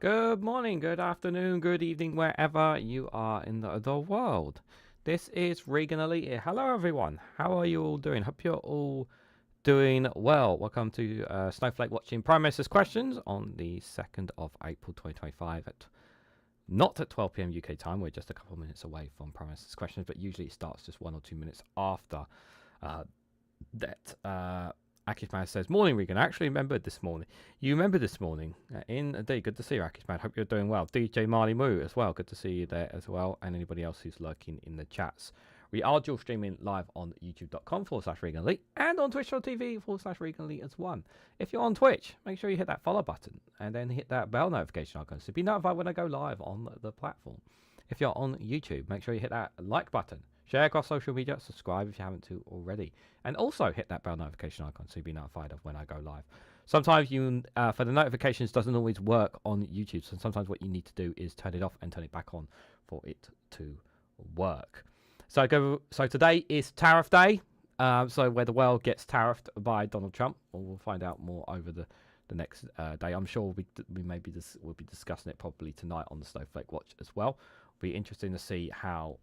Good morning, good afternoon, good evening, wherever you are in the world. This is Reganelite here. Hello, everyone. How are you all doing? Hope you're all doing well. Welcome to Snowflake watching Prime Minister's Questions on the 2nd of April 2025 not at 12 p.m. UK time. We're just a couple of minutes away from Prime Minister's Questions, but usually it starts just 1 or 2 minutes after that. Akishman says, morning, Regan. I actually remembered this morning. You remember this morning. Indeed, good to see you, Akishman. Hope you're doing well. DJ Marley Moo as well. Good to see you there as well. And anybody else who's lurking in the chats. We are dual streaming live on youtube.com/Reganelite and on twitch.tv/Reganelite as one. If you're on Twitch, make sure you hit that follow button and then hit that bell notification icon so be notified when I go live on the platform. If you're on YouTube, make sure you hit that like button. Share across social media, subscribe if you haven't to already. And also hit that bell notification icon so you'll be notified of when I go live. Sometimes you, for the notifications, doesn't always work on YouTube. So sometimes what you need to do is turn it off and turn it back on for it to work. So today is Tariff Day. So where the world gets tariffed by Donald Trump. Well, we'll find out more over the next day. I'm sure we'll be discussing it probably tonight on the Snowflake Watch as well. It'll be interesting to see how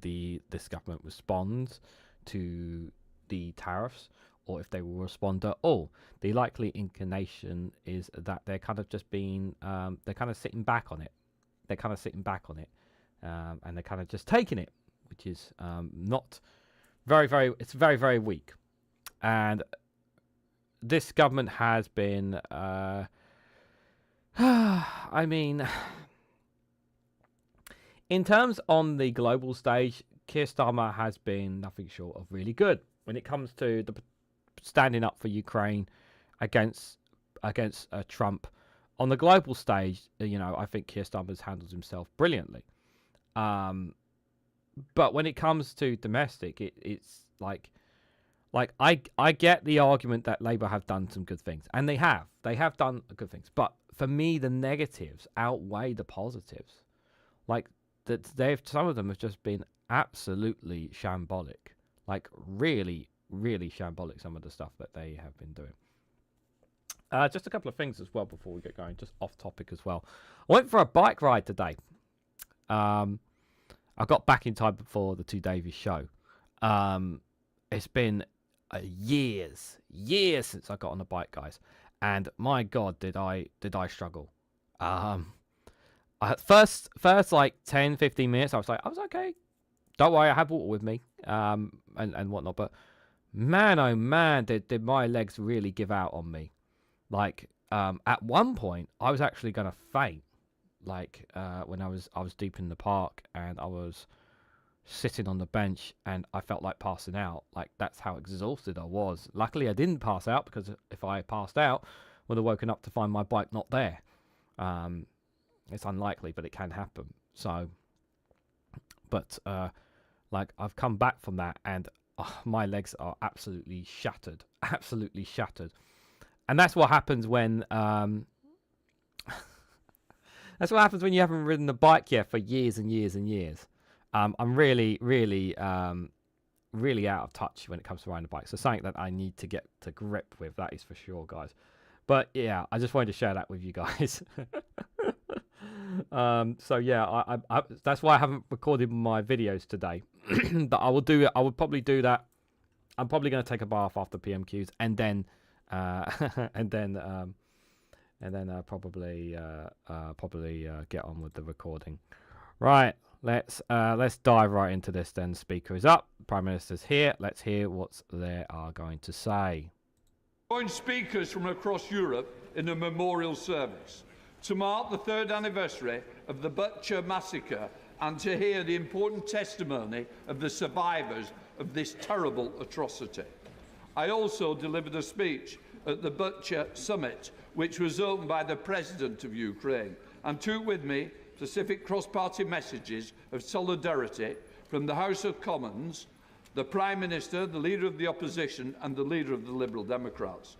this government responds to the tariffs, or if they will respond at all. The likely inclination is that they're kind of just being they're kind of sitting back on it. And they're kind of just taking it, which is not very. It's very weak. And this government has been, I mean. In terms on the global stage, Keir Starmer has been nothing short of really good when it comes to the standing up for Ukraine against Trump. On the global stage, I think Keir Starmer's handled himself brilliantly. But when it comes to domestic, it's like I get the argument that Labour have done some good things, and they have done good things. But for me, the negatives outweigh the positives. Like, that some of them have just been absolutely shambolic, like really shambolic, some of the stuff that they have been doing. Just a couple of things as well before we get going, just off topic as well. I went for a bike ride today. I got back in time before the 2 Davies show. It's been years since I got on a bike, guys, and my God, did I struggle. First like 10-15 minutes, I was okay. Don't worry, I have water with me, and whatnot. But man, oh man, did my legs really give out on me? Like, at one point, I was actually gonna faint. Like, when I was deep in the park and I was sitting on the bench and I felt like passing out. Like, that's how exhausted I was. Luckily, I didn't pass out, because if I passed out, I would have woken up to find my bike not there. It's unlikely, but it can happen. So, but like, I've come back from that, and my legs are absolutely shattered, and that's what happens when that's what happens when you haven't ridden the bike yet for years and years. I'm really out of touch when it comes to riding a bike. So something that I need to get to grip with, that is for sure, guys. But yeah, I just wanted to share that with you guys. So yeah, I that's why I haven't recorded my videos today. But I will do it. I would probably do that. I'm probably going to take a bath after PMQs, and then probably get on with the recording. Right, let's dive right into this then. Speaker is up. Prime Minister's here. Let's hear what they are going to say. Join speakers from across Europe in a memorial service to mark the 3rd anniversary of the Butcher massacre and to hear the important testimony of the survivors of this terrible atrocity. I also delivered a speech at the Butcher Summit, which was opened by the President of Ukraine, and took with me specific cross-party messages of solidarity from the House of Commons, the Prime Minister, the Leader of the Opposition and the Leader of the Liberal Democrats.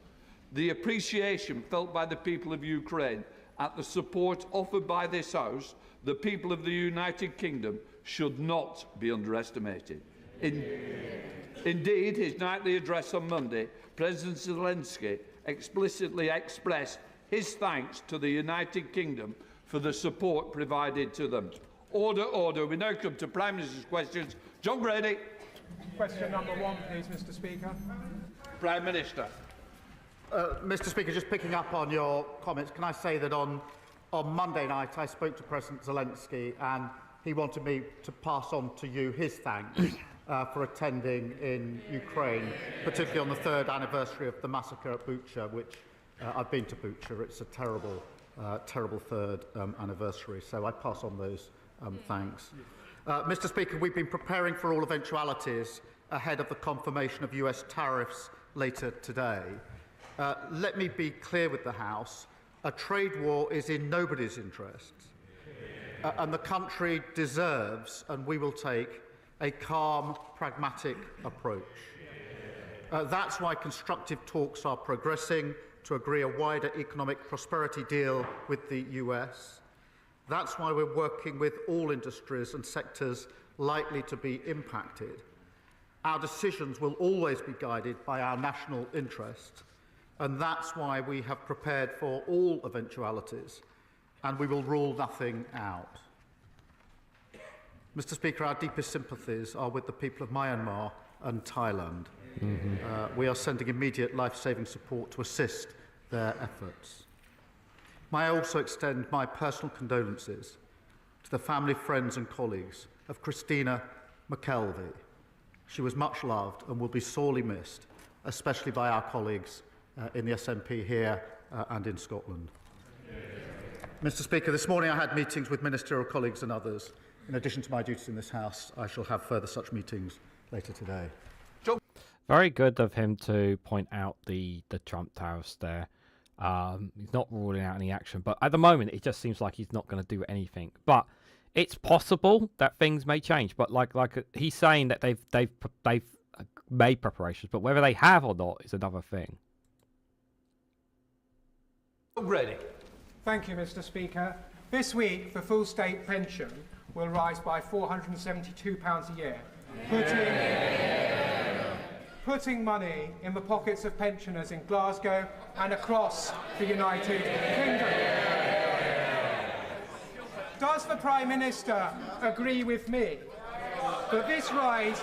The appreciation felt by the people of Ukraine at the support offered by this House, the people of the United Kingdom, should not be underestimated. Indeed, his nightly address on Monday, President Zelensky explicitly expressed his thanks to the United Kingdom for the support provided to them. Order, order. We now come to Prime Minister's questions. John Grady. Question number 1, please, Mr. Speaker. Prime Minister. Mr. Speaker, just picking up on your comments, can I say that on Monday night I spoke to President Zelensky and he wanted me to pass on to you his thanks for attending in Ukraine, particularly on the 3rd anniversary of the massacre at Bucha, which I've been to Bucha. It's a terrible, terrible 3rd anniversary, so I pass on those thanks. Mr. Speaker, we've been preparing for all eventualities ahead of the confirmation of US tariffs later today. Let me be clear with the House. A trade war is in nobody's interests. And the country deserves, and we will take, a calm, pragmatic approach. That's why constructive talks are progressing to agree a wider economic prosperity deal with the US. That's why we're working with all industries and sectors likely to be impacted. Our decisions will always be guided by our national interest, and that's why we have prepared for all eventualities, and we will rule nothing out. Mr. Speaker, our deepest sympathies are with the people of Myanmar and Thailand. We are sending immediate life-saving support to assist their efforts. May I also extend my personal condolences to the family, friends and colleagues of Christina McKelvey. She was much loved and will be sorely missed, especially by our colleagues in the SNP here and in Scotland. Mr. Speaker, this morning I had meetings with ministerial colleagues and others. In addition to my duties in this House, I shall have further such meetings later today. Very good of him to point out the Trump tariffs there. He's not ruling out any action, but at the moment it just seems like he's not going to do anything. But it's possible that things may change. But like he's saying that they've made preparations, but whether they have or not is another thing. Ready. Thank you, Mr. Speaker. This week, the full state pension will rise by £472 a year, putting money in the pockets of pensioners in Glasgow and across the United Kingdom. Does the Prime Minister agree with me that this rise...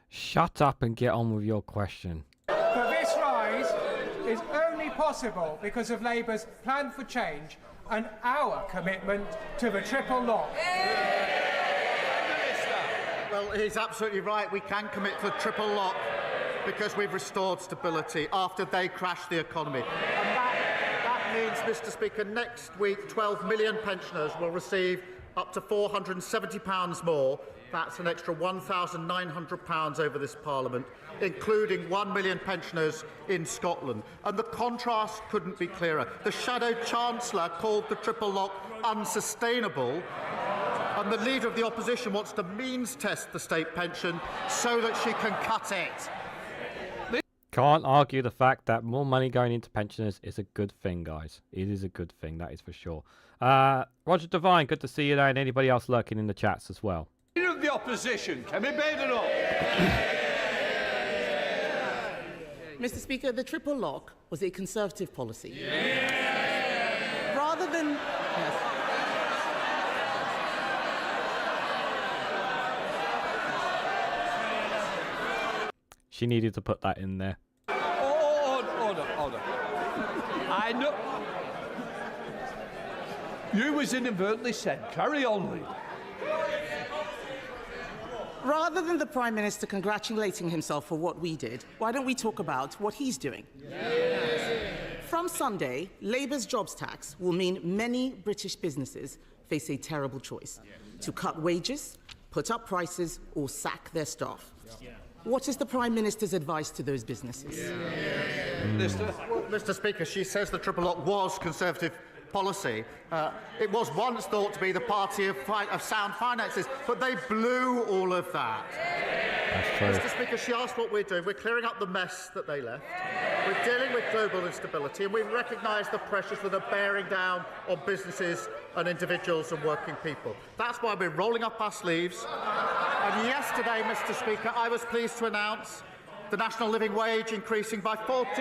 Shut up and get on with your question. That this rise is only possible because of Labour's plan for change and our commitment to the triple lock. Well, he's absolutely right. We can commit to the triple lock because we've restored stability after they crashed the economy. And that means, Mr. Speaker, next week 12 million pensioners will receive up to £470 more. That's an extra £1,900 over this Parliament, including 1 million pensioners in Scotland. And the contrast couldn't be clearer. The Shadow Chancellor called the triple lock unsustainable, and the Leader of the Opposition wants to means test the state pension so that she can cut it. Can't argue the fact that more money going into pensioners is a good thing, guys. It is a good thing, that is for sure. Roger Devine, good to see you there, and anybody else lurking in the chats as well. Leader of the Opposition, can we beat it up? Mr. Speaker, the triple lock was a Conservative policy. Rather than... Yes. She needed to put that in there. Order. I know... You was inadvertently said. Carry on, Leader. Rather than the Prime Minister congratulating himself for what we did, why don't we talk about what he's doing? Yes. From Sunday, Labour's jobs tax will mean many British businesses face a terrible choice: to cut wages, put up prices, or sack their staff. What is the Prime Minister's advice to those businesses? Well, Mr. Speaker, she says the triple lock was Conservative policy. It was once thought to be the party of sound finances, but they blew all of that. Mr. Speaker, she asked what we're doing. We're clearing up the mess that they left. We're dealing with global instability, and we recognise the pressures that are bearing down on businesses and individuals and working people. That's why we're rolling up our sleeves. And yesterday, Mr. Speaker, I was pleased to announce the national living wage increasing by £1,400.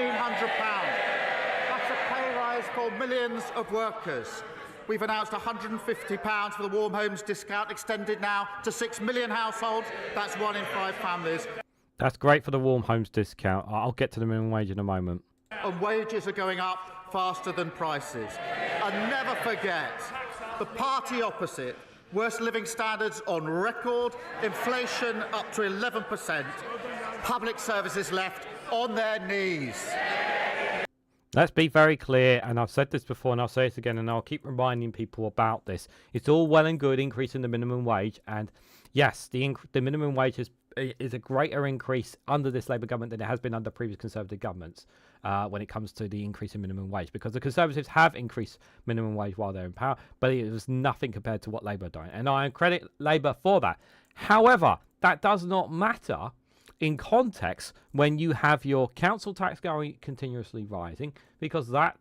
That's a pay rise for millions of workers. We've announced £150 for the Warm Homes discount, extended now to 6 million households. That's 1 in 5 families. That's great for the Warm Homes discount. I'll get to the minimum wage in a moment. And wages are going up faster than prices. And never forget, the party opposite, worst living standards on record, inflation up to 11%, public services left on their knees. Let's be very clear, and I've said this before and I'll say it again, and I'll keep reminding people about this. It's all well and good increasing the minimum wage, and yes, the minimum wage is a greater increase under this Labour government than it has been under previous Conservative governments when it comes to the increase in minimum wage, because the Conservatives have increased minimum wage while they're in power, but it was nothing compared to what Labour are doing, and I credit Labour for that. However, that does not matter in context when you have your council tax going continuously rising, because that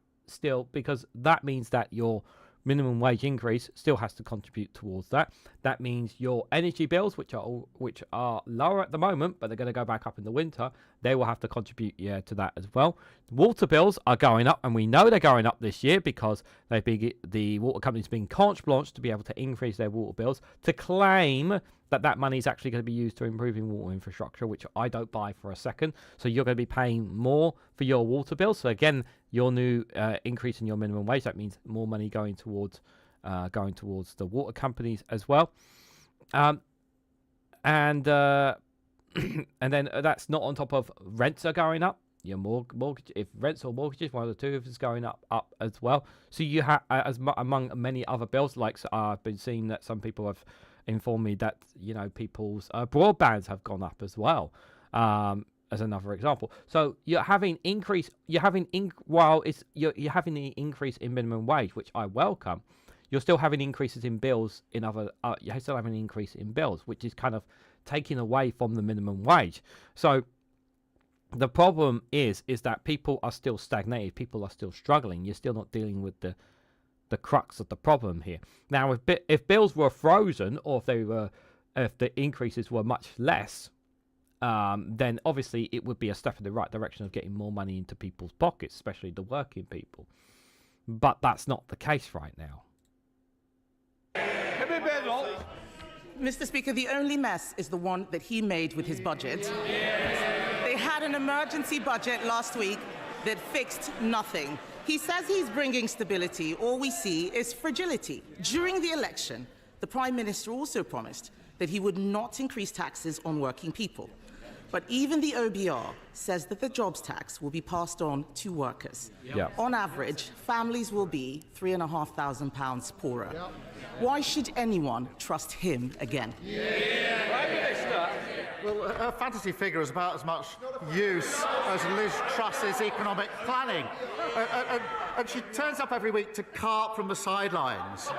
means that your minimum wage increase still has to contribute towards that. That means your energy bills, which are lower at the moment, but they're going to go back up in the winter, they will have to contribute to that as well. Water bills are going up, and we know they're going up this year because the water companies being carte blanche to be able to increase their water bills, to claim that money is actually going to be used to improving water infrastructure, which I don't buy for a second. So you're going to be paying more for your water bill. So again, your new increase in your minimum wage, that means more money going towards the water companies as well. And and then that's not on top of rents are going up. Your mortgage, if rents or mortgages, one of the two is going up as well. So you have, among many other bills, like I've been seeing that some people have informed me that people's broadbands have gone up as well, as another example. So you're having the increase in minimum wage, which I welcome. You're still having increases in bills in other. You're still having an increase in bills, which is kind of taking away from the minimum wage. So the problem is that people are still stagnated. People are still struggling. You're still not dealing with the crux of the problem here. Now, if bills were frozen, or if the increases were much less, then obviously it would be a step in the right direction of getting more money into people's pockets, especially the working people. But that's not the case right now. Mr. Speaker, the only mess is the one that he made with his budget. They had an emergency budget last week that fixed nothing. He says he's bringing stability. All we see is fragility. During the election, the Prime Minister also promised that he would not increase taxes on working people. But even the OBR says that the jobs tax will be passed on to workers. Yep. On average, families will be £3,500 poorer. Yep. Why should anyone trust him again? Prime Minister. Well, her fantasy figure is about as much use as Liz Truss's economic planning. And she turns up every week to carp from the sidelines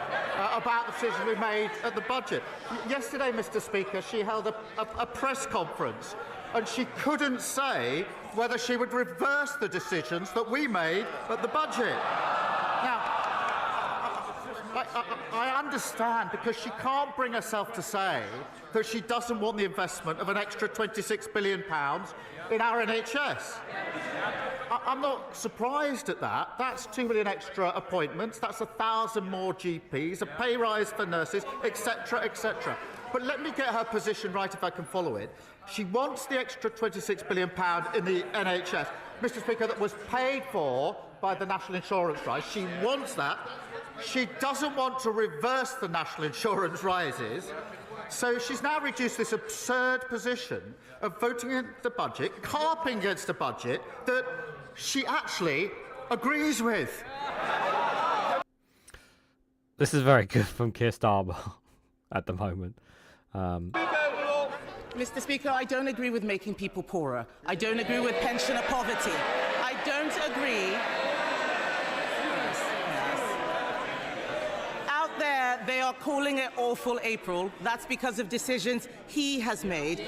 about the decisions we made at the budget. Yesterday, Mr. Speaker, she held a press conference, and she couldn't say whether she would reverse the decisions that we made at the budget. Now, I understand, because she can't bring herself to say that she doesn't want the investment of an extra £26 billion in our NHS. I'm not surprised at that. That's 2 million extra appointments, that's 1,000 more GPs, a pay rise for nurses, etc., etc. But let me get her position right if I can follow it. She wants the extra £26 billion in the NHS, Mr. Speaker, that was paid for by the national insurance rise. She wants that. She doesn't want to reverse the national insurance rises. So she's now reduced this absurd position of voting in the budget, carping against a budget that she actually agrees with. This is very good from Keir Starmer at the moment. Mr. Speaker, I don't agree with making people poorer. I don't agree with pensioner poverty. I don't agree. Out there, they are calling it awful April. That's because of decisions he has made.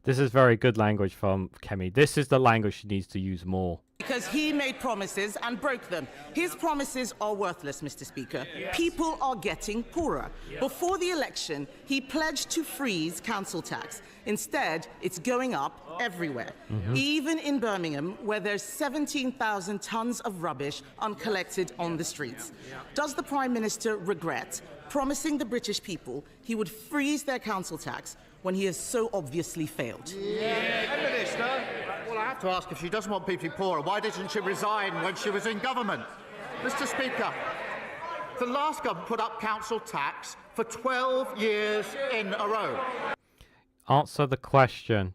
This is very good language from Kemi. This is the language she needs to use more. because he made promises and broke them. His promises are worthless, Mr. Speaker. People are getting poorer. Before the election, he pledged to freeze council tax. Instead, it's going up everywhere, even in Birmingham, where there's 17,000 tons of rubbish uncollected on the streets. Does the Prime Minister regret promising the British people he would freeze their council tax when he has so obviously failed? Minister, well, I have to ask, if she doesn't want people to be poorer, why didn't she resign when she was in government? Mr. Speaker, the last government put up council tax for 12 years in a row. Answer the question.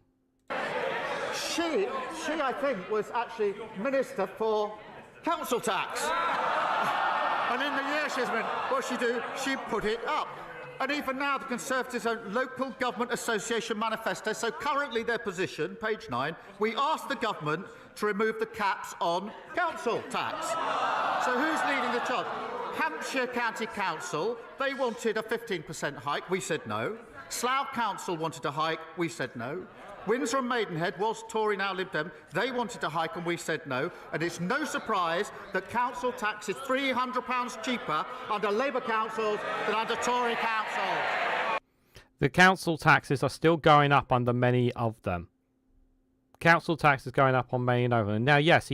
She, I think, was actually Minister for Council Tax. And in the year she's been, what she do? She put it up. And even now, the Conservatives' own Local Government Association manifesto, so currently their position, page 9, we asked the government to remove the caps on council tax. So who's leading the charge? Hampshire County Council, they wanted a 15% hike, we said no. Slough Council wanted a hike, we said no. Windsor and Maidenhead was Tory, now Lib Dem. They wanted a hike and we said no. And it's no surprise that council tax is £300 cheaper under Labour councils than under Tory councils. The council taxes are still going up under many of them. Council tax is going up on many of them. Now, yes,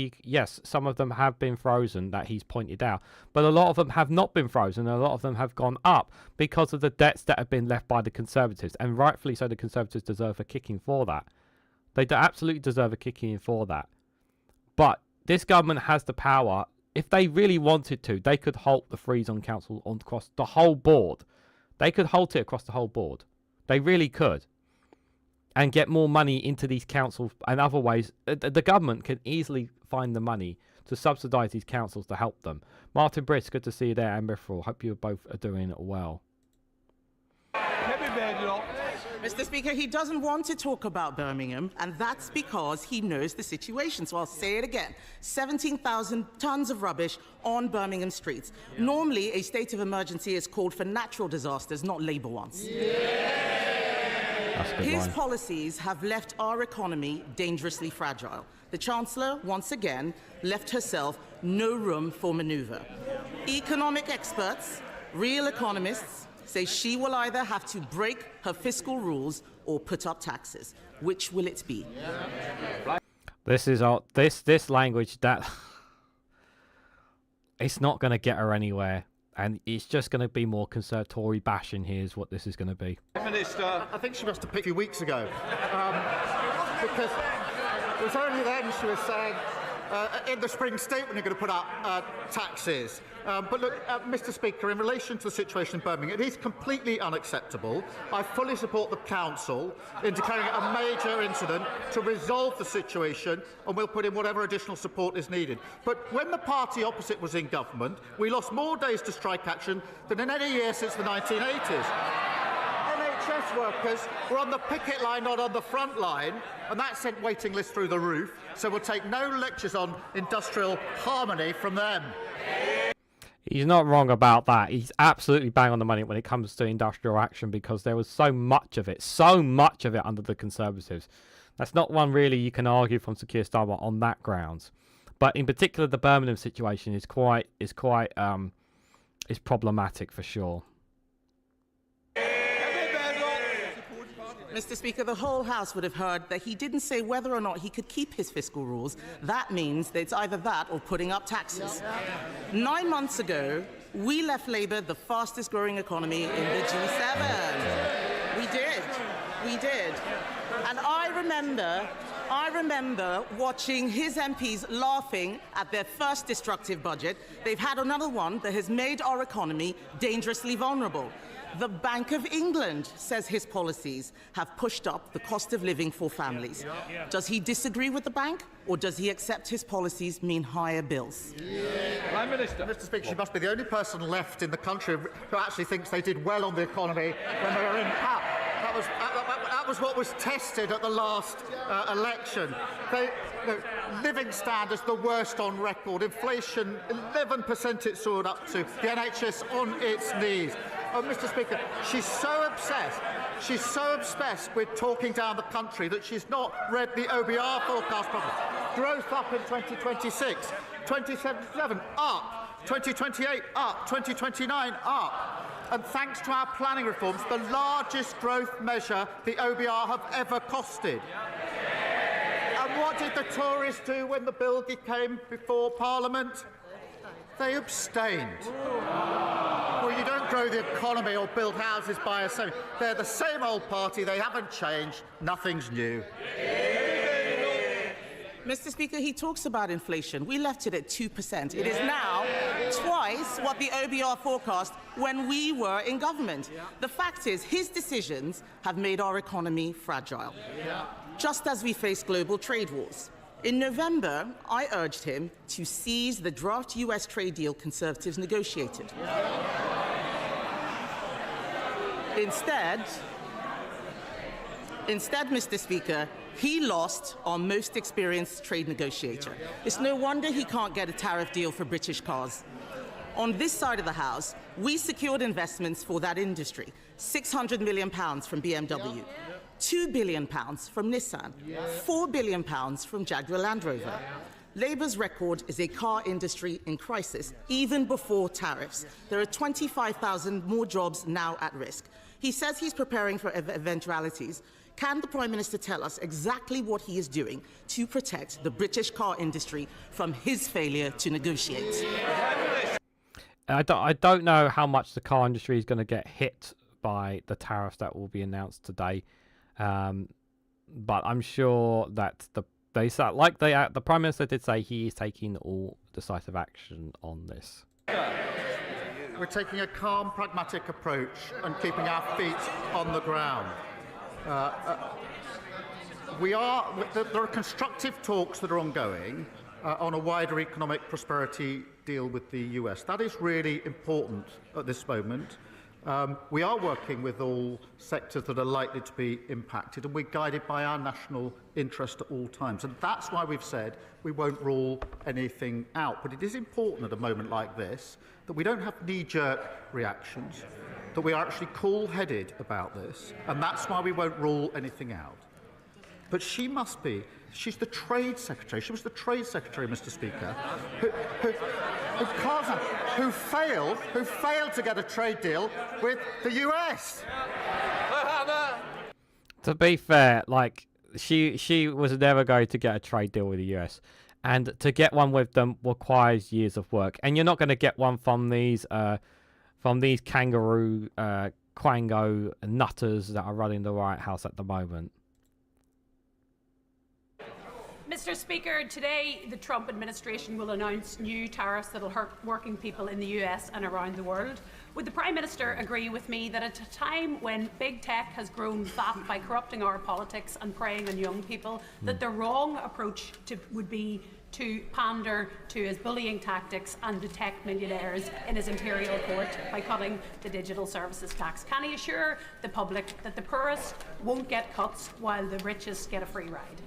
some of them have been frozen, that he's pointed out, but a lot of them have not been frozen. A lot of them have gone up because of the debts that have been left by the Conservatives, and rightfully so. The Conservatives deserve a kicking for that. They absolutely deserve a kicking for that. But this government has the power. If they really wanted to, they could halt the freeze on council across the whole board. They could halt it across the whole board. They really could. And get more money into these councils and other ways. The government can easily find the money to subsidise these councils to help them. Martin Britt, good to see you there, and Mithril. Hope you both are doing well. Mr. Speaker, he doesn't want to talk about Birmingham, and that's because he knows the situation. So I'll say it again. 17,000 tons of rubbish on Birmingham streets. Normally, a state of emergency is called for natural disasters, not Labour ones. His policies have left our economy dangerously fragile. The Chancellor, once again, left herself no room for manoeuvre. Economic experts, real economists, say she will either have to break her fiscal rules or put up taxes. Which will it be? This is this language that it's not going to get her anywhere. And it's just going to be more conservatory bashing. Here's what this is going to be. Minister, I think she must have picked a few weeks ago. Because it was only then she was saying, in the spring statement, you're going to put up taxes. But look, Mr. Speaker, in relation to the situation in Birmingham, it is completely unacceptable. I fully support the Council in declaring it a major incident to resolve the situation, and we'll put in whatever additional support is needed. But when the party opposite was in government, we lost more days to strike action than in any year since the 1980s. NHS workers were on the picket line, not on the front line, and that sent waiting lists through the roof, so we'll take no lectures on industrial harmony from them. He's not wrong about that. He's absolutely bang on the money when it comes to industrial action, because there was so much of it under the Conservatives. That's not one really you can argue from Sir Keir Starmer on that grounds. But in particular, the Birmingham situation is problematic for sure. Mr. Speaker, the whole House would have heard that he didn't say whether or not he could keep his fiscal rules. That means that it's either that or putting up taxes. 9 months ago, we left Labour the fastest growing economy in the G7. We did. And I remember watching his MPs laughing at their first destructive budget. They've had another one that has made our economy dangerously vulnerable. The Bank of England says his policies have pushed up the cost of living for families. Does he disagree with the bank, or does he accept his policies mean higher bills? Prime Minister. Mr. Speaker, she must be the only person left in the country who actually thinks they did well on the economy when they were in power. That was what was tested at the last election. Living standards, the worst on record. Inflation, 11% it soared up to. The NHS on its knees. Oh, Mr. Speaker, she's so obsessed with talking down the country that she's not read the OBR forecast properly. growth up in 2026, 2027 up, 2028 up, 2029 up. And thanks to our planning reforms, the largest growth measure the OBR have ever costed. And what did the Tories do when the bill came before Parliament? They abstained. Well, you don't grow the economy or build houses by yourself. They're the same old party. They haven't changed. Nothing's new. Mr. Speaker, he talks about inflation. We left it at 2%. It is now twice what the OBR forecast when we were in government. The fact is, his decisions have made our economy fragile, just as we face global trade wars. In November, I urged him to seize the draft US trade deal Conservatives negotiated. Instead, Mr. Speaker, he lost our most experienced trade negotiator. It's no wonder he can't get a tariff deal for British cars. On this side of the House, we secured investments for that industry, £600 million from BMW, £2 billion from Nissan, £4 billion from Jaguar Land Rover. Labour's record is a car industry in crisis, even before tariffs. There are 25,000 more jobs now at risk. He says he's preparing for eventualities. Can the Prime Minister tell us exactly what he is doing to protect the British car industry from his failure to negotiate? I don't know how much the car industry is going to get hit by the tariffs that will be announced today, but I'm sure that the Prime Minister did say he is taking all decisive action on this. We're taking a calm, pragmatic approach and keeping our feet on the ground. There are constructive talks that are ongoing on a wider economic prosperity deal with the US. That is really important at this moment. We are working with all sectors that are likely to be impacted, and we're guided by our national interest at all times. And that's why we've said we won't rule anything out. But it is important at a moment like this that we don't have knee-jerk reactions, that we are actually cool-headed about this, and that's why we won't rule anything out. But she's the Trade Secretary. She was the Trade Secretary, Mr. Speaker, who failed to get a trade deal with the US. To be fair, she was never going to get a trade deal with the US, and to get one with them requires years of work. And you're not going to get one from these kangaroo quango nutters that are running the White House at the moment. Mr. Speaker, today the Trump administration will announce new tariffs that will hurt working people in the US and around the world. Would the Prime Minister agree with me that at a time when big tech has grown fat by corrupting our politics and preying on young people, that the wrong approach would be to pander to his bullying tactics and detect millionaires in his imperial court by cutting the digital services tax? Can he assure the public that the poorest won't get cuts while the richest get a free ride?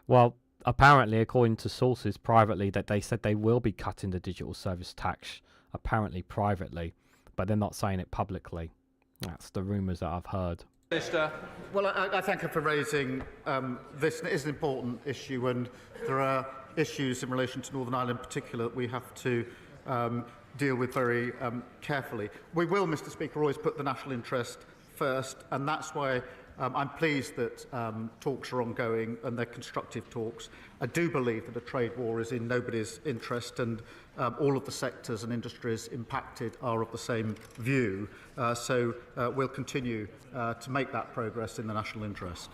Well, apparently, according to sources privately, that they said they will be cutting the digital service tax, apparently privately, but they're not saying it publicly. That's the rumours that I've heard. Minister. Well, I thank her for raising this. It is an important issue, and there are issues in relation to Northern Ireland in particular that we have to deal with very carefully. We will, Mr. Speaker, always put the national interest first, and that's why I'm pleased that talks are ongoing and they're constructive talks. I do believe that a trade war is in nobody's interest, and all of the sectors and industries impacted are of the same view. So we'll continue to make that progress in the national interest.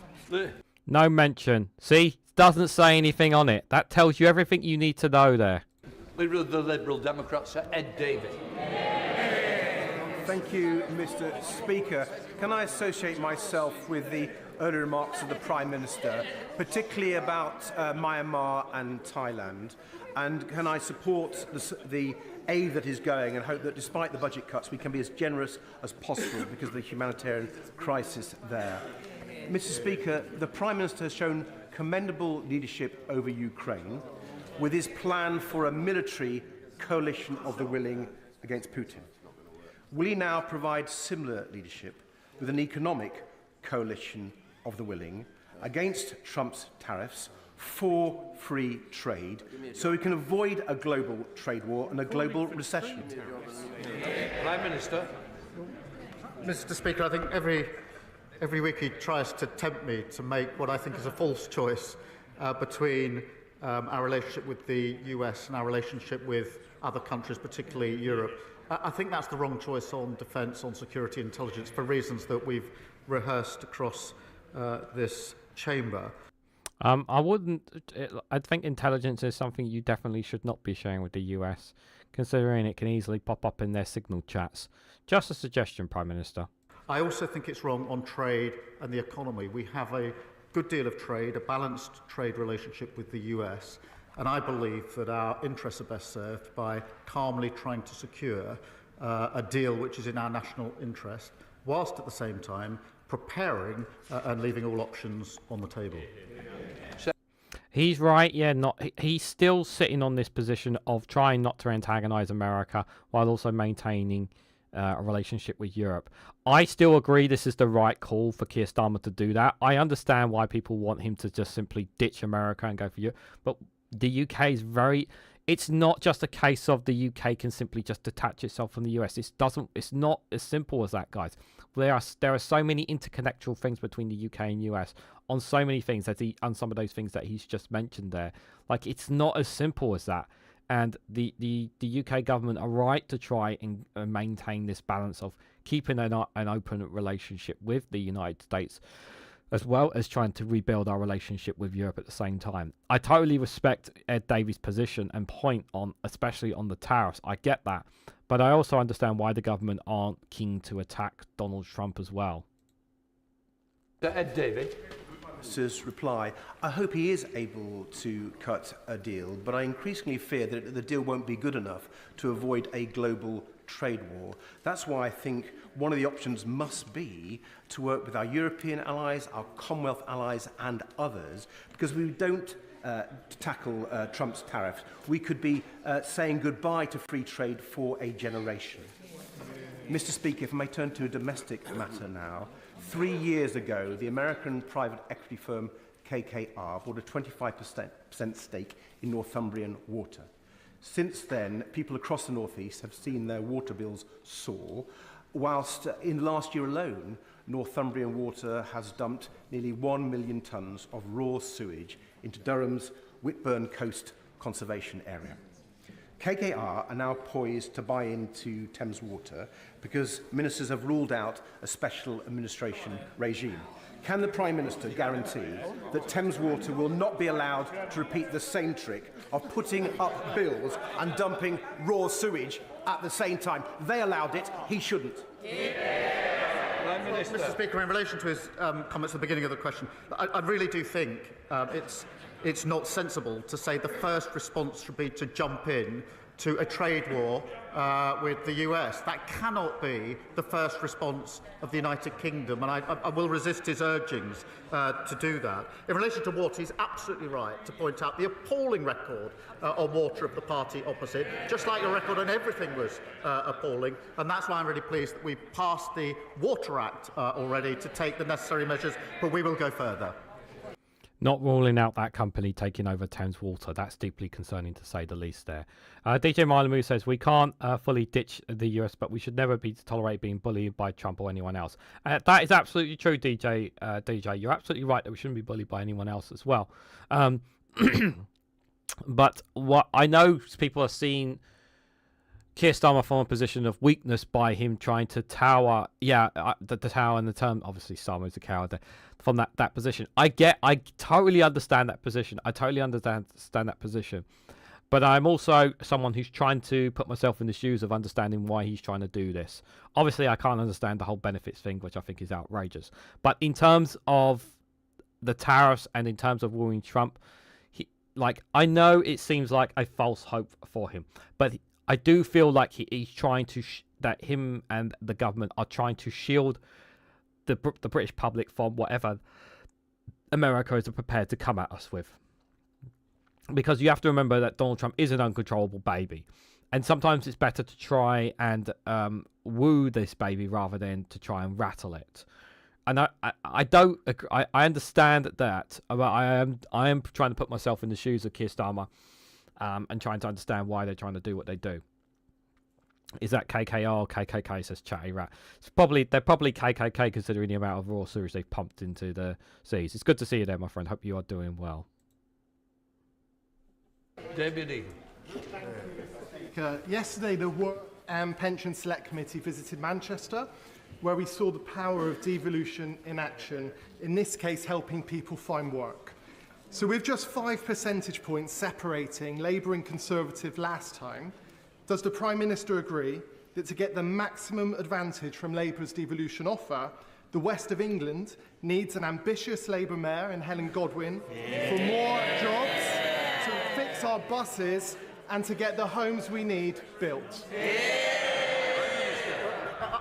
No mention. See, doesn't say anything on it. That tells you everything you need to know there. Leader of the Liberal Democrats, Sir Ed Davey. Thank you, Mr. Speaker. Can I associate myself with the earlier remarks of the Prime Minister, particularly about Myanmar and Thailand? And can I support the aid that is going, and hope that despite the budget cuts we can be as generous as possible because of the humanitarian crisis there? Mr. Speaker, the Prime Minister has shown commendable leadership over Ukraine with his plan for a military coalition of the willing against Putin. Will he now provide similar leadership with an economic coalition of the willing against Trump's tariffs, for free trade so we can avoid a global trade war and a global recession? Prime Minister. Mr. Speaker, I think every week he tries to tempt me to make what I think is a false choice between our relationship with the US and our relationship with other countries, particularly Europe. I think that's the wrong choice on defence, on security intelligence, for reasons that we've rehearsed across this chamber. I wouldn't. I think intelligence is something you definitely should not be sharing with the US, considering it can easily pop up in their signal chats. Just a suggestion, Prime Minister. I also think it's wrong on trade and the economy. We have a good deal of trade, a balanced trade relationship with the US, and I believe that our interests are best served by calmly trying to secure a deal which is in our national interest, whilst at the same time preparing and leaving all options on the table. He's right, yeah. He's still sitting on this position of trying not to antagonise America while also maintaining a relationship with Europe. I still agree this is the right call for Keir Starmer to do that. I understand why people want him to just simply ditch America and go for Europe, but the UK is very... It's not just a case of the UK can simply just detach itself from the US. It's not as simple as that, guys. There are so many interconnectual things between the UK and US on so many things on some of those things that he's just mentioned there. Like, it's not as simple as that. And the UK government are right to try and maintain this balance of keeping an open relationship with the United States, as well as trying to rebuild our relationship with Europe at the same time. I totally respect Ed Davies' position and point on, especially on the tariffs. I get that. But I also understand why the government aren't keen to attack Donald Trump as well. Ed Davies. Minister's reply, I hope he is able to cut a deal, but I increasingly fear that the deal won't be good enough to avoid a global trade war. That's why I think one of the options must be to work with our European allies, our Commonwealth allies and others, because we don't tackle Trump's tariffs. We could be saying goodbye to free trade for a generation. Mr. Speaker, if I may turn to a domestic matter now. 3 years ago, the American private equity firm KKR bought a 25% stake in Northumbrian Water. Since then, people across the northeast have seen their water bills soar, whilst in last year alone, Northumbrian Water has dumped nearly 1 million tonnes of raw sewage into Durham's Whitburn Coast Conservation Area. KKR are now poised to buy into Thames Water because ministers have ruled out a special administration regime. Can the Prime Minister guarantee that Thames Water will not be allowed to repeat the same trick of putting up bills and dumping raw sewage at the same time? They allowed it, he shouldn't. Mr. Speaker, in relation to his comments at the beginning of the question, I really do think it's not sensible to say the first response should be to jump in to a trade war with the US. That cannot be the first response of the United Kingdom, and I will resist his urgings to do that. In relation to water, he's absolutely right to point out the appalling record on water of the party opposite, just like your record on everything was appalling, and that's why I'm really pleased that we passed the Water Act already to take the necessary measures, but we will go further. Not ruling out that company taking over Thames Water. That's deeply concerning, to say the least there. DJ Malamu says, we can't fully ditch the US, but we should never be tolerate being bullied by Trump or anyone else. That is absolutely true, DJ. You're absolutely right that we shouldn't be bullied by anyone else as well. But what I know people are seeing Keir Starmer from a position of weakness by him trying to tower, the tower and the term, obviously Starmer is a coward there, from that position. I totally understand that position. But I'm also someone who's trying to put myself in the shoes of understanding why he's trying to do this. Obviously, I can't understand the whole benefits thing, which I think is outrageous. But in terms of the tariffs and in terms of wooing Trump, I know it seems like a false hope for him, but I do feel like he's trying to that him and the government are trying to shield the British public from whatever America is prepared to come at us with. Because you have to remember that Donald Trump is an uncontrollable baby, and sometimes it's better to try and woo this baby rather than to try and rattle it. I don't agree. I understand that, but I am trying to put myself in the shoes of Keir Starmer, and trying to understand why they're trying to do what they do. Is that KKR or KKK, says Chatty Rat? They're probably KKK, considering the amount of raw sewage they've pumped into the seas. It's good to see you there, my friend. Hope you are doing well. Deputy. Yesterday, the Work and Pension Select Committee visited Manchester, where we saw the power of devolution in action, in this case helping people find work. So with just 5 percentage points separating Labour and Conservative last time, does the Prime Minister agree that to get the maximum advantage from Labour's devolution offer, the West of England needs an ambitious Labour mayor in Helen Godwin for more jobs, to fix our buses and to get the homes we need built?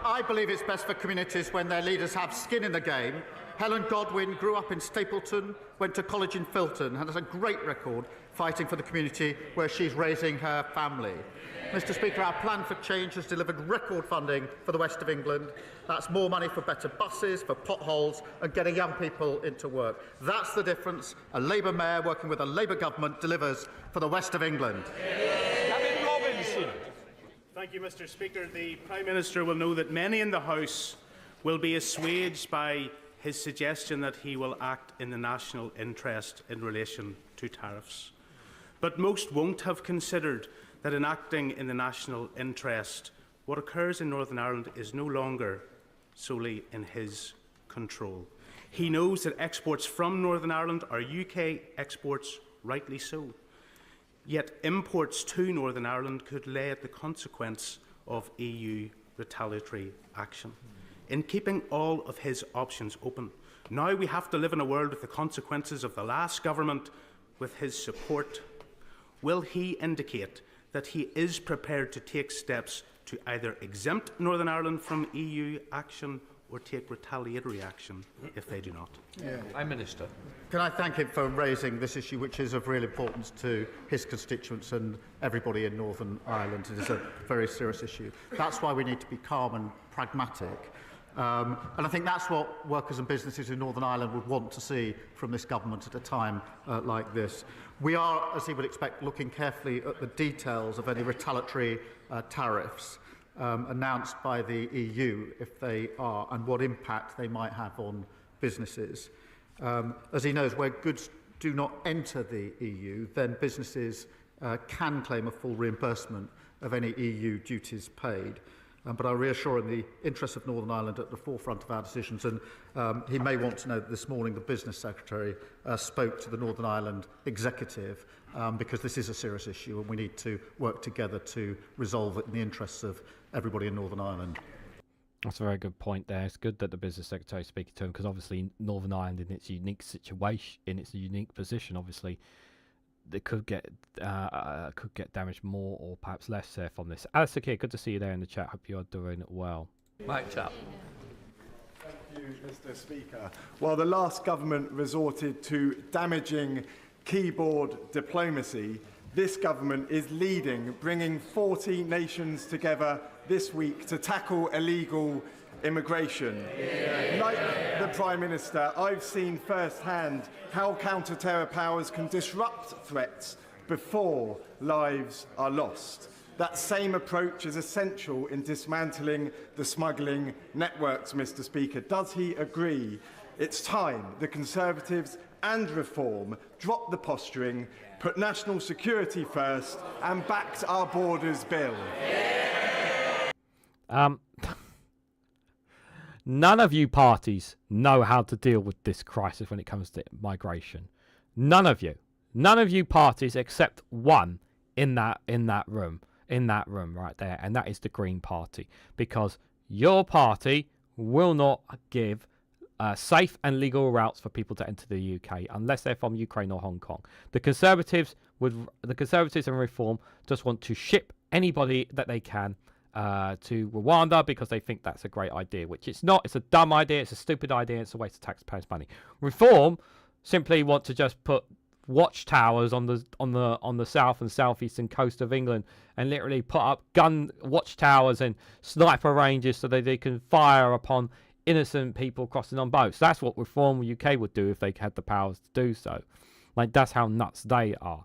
I believe it's best for communities when their leaders have skin in the game. Helen Godwin grew up in Stapleton, went to college in Filton, and has a great record fighting for the community where she's raising her family. Mr. Speaker, our plan for change has delivered record funding for the West of England. That's more money for better buses, for potholes, and getting young people into work. That's the difference a Labour mayor working with a Labour government delivers for the West of England. Gavin Robinson. Thank you, Mr. Speaker. The Prime Minister will know that many in the House will be assuaged by his suggestion that he will act in the national interest in relation to tariffs. But most won't have considered that in acting in the national interest, what occurs in Northern Ireland is no longer solely in his control. He knows that exports from Northern Ireland are UK exports, rightly so. Yet imports to Northern Ireland could lay at the consequence of EU retaliatory action. In keeping all of his options open, now we have to live in a world with the consequences of the last government with his support. Will he indicate that he is prepared to take steps to either exempt Northern Ireland from EU action or take retaliatory action if they do not? Prime Minister. Can I thank him for raising this issue, which is of real importance to his constituents and everybody in Northern Ireland? It is a very serious issue. That's why we need to be calm and pragmatic. And I think that's what workers and businesses in Northern Ireland would want to see from this government at a time like this. We are, as he would expect, looking carefully at the details of any retaliatory tariffs announced by the EU, if they are, and what impact they might have on businesses. As he knows, where goods do not enter the EU, then businesses can claim a full reimbursement of any EU duties paid. But I reassure in the interests of Northern Ireland at the forefront of our decisions, and he may want to know that this morning the Business Secretary spoke to the Northern Ireland Executive because this is a serious issue and we need to work together to resolve it in the interests of everybody in Northern Ireland. That's a very good point there. It's good that the Business Secretary is speaking to him, because obviously Northern Ireland, in its unique situation, in its unique position, obviously they could get damaged more or perhaps less from this. Alistair Keir, good to see you there in the chat. Hope you are doing well. Mike Chap. Thank you, Mr. Speaker. While the last government resorted to damaging keyboard diplomacy, this government is leading, bringing 40 nations together this week to tackle illegal immigration. Like the Prime Minister, I've seen firsthand how counter-terror powers can disrupt threats before lives are lost. That same approach is essential in dismantling the smuggling networks, Mr. Speaker. Does he agree? It's time the Conservatives and Reform dropped the posturing, put national security first, and backed our borders bill. None of you parties know how to deal with this crisis when it comes to migration. None of you parties except one in that room right there, and that is the Green Party, because your party will not give safe and legal routes for people to enter the UK unless they're from Ukraine or Hong Kong. The Conservatives and Reform just want to ship anybody that they can to Rwanda because they think that's a great idea, which it's not. It's a dumb idea. It's a stupid idea. It's a waste of taxpayers' money. Reform simply want to just put watchtowers on the south and southeastern coast of England and literally put up gun watchtowers and sniper ranges so that they can fire upon innocent people crossing on boats. That's what Reform UK would do if they had the powers to do so. Like, that's how nuts they are.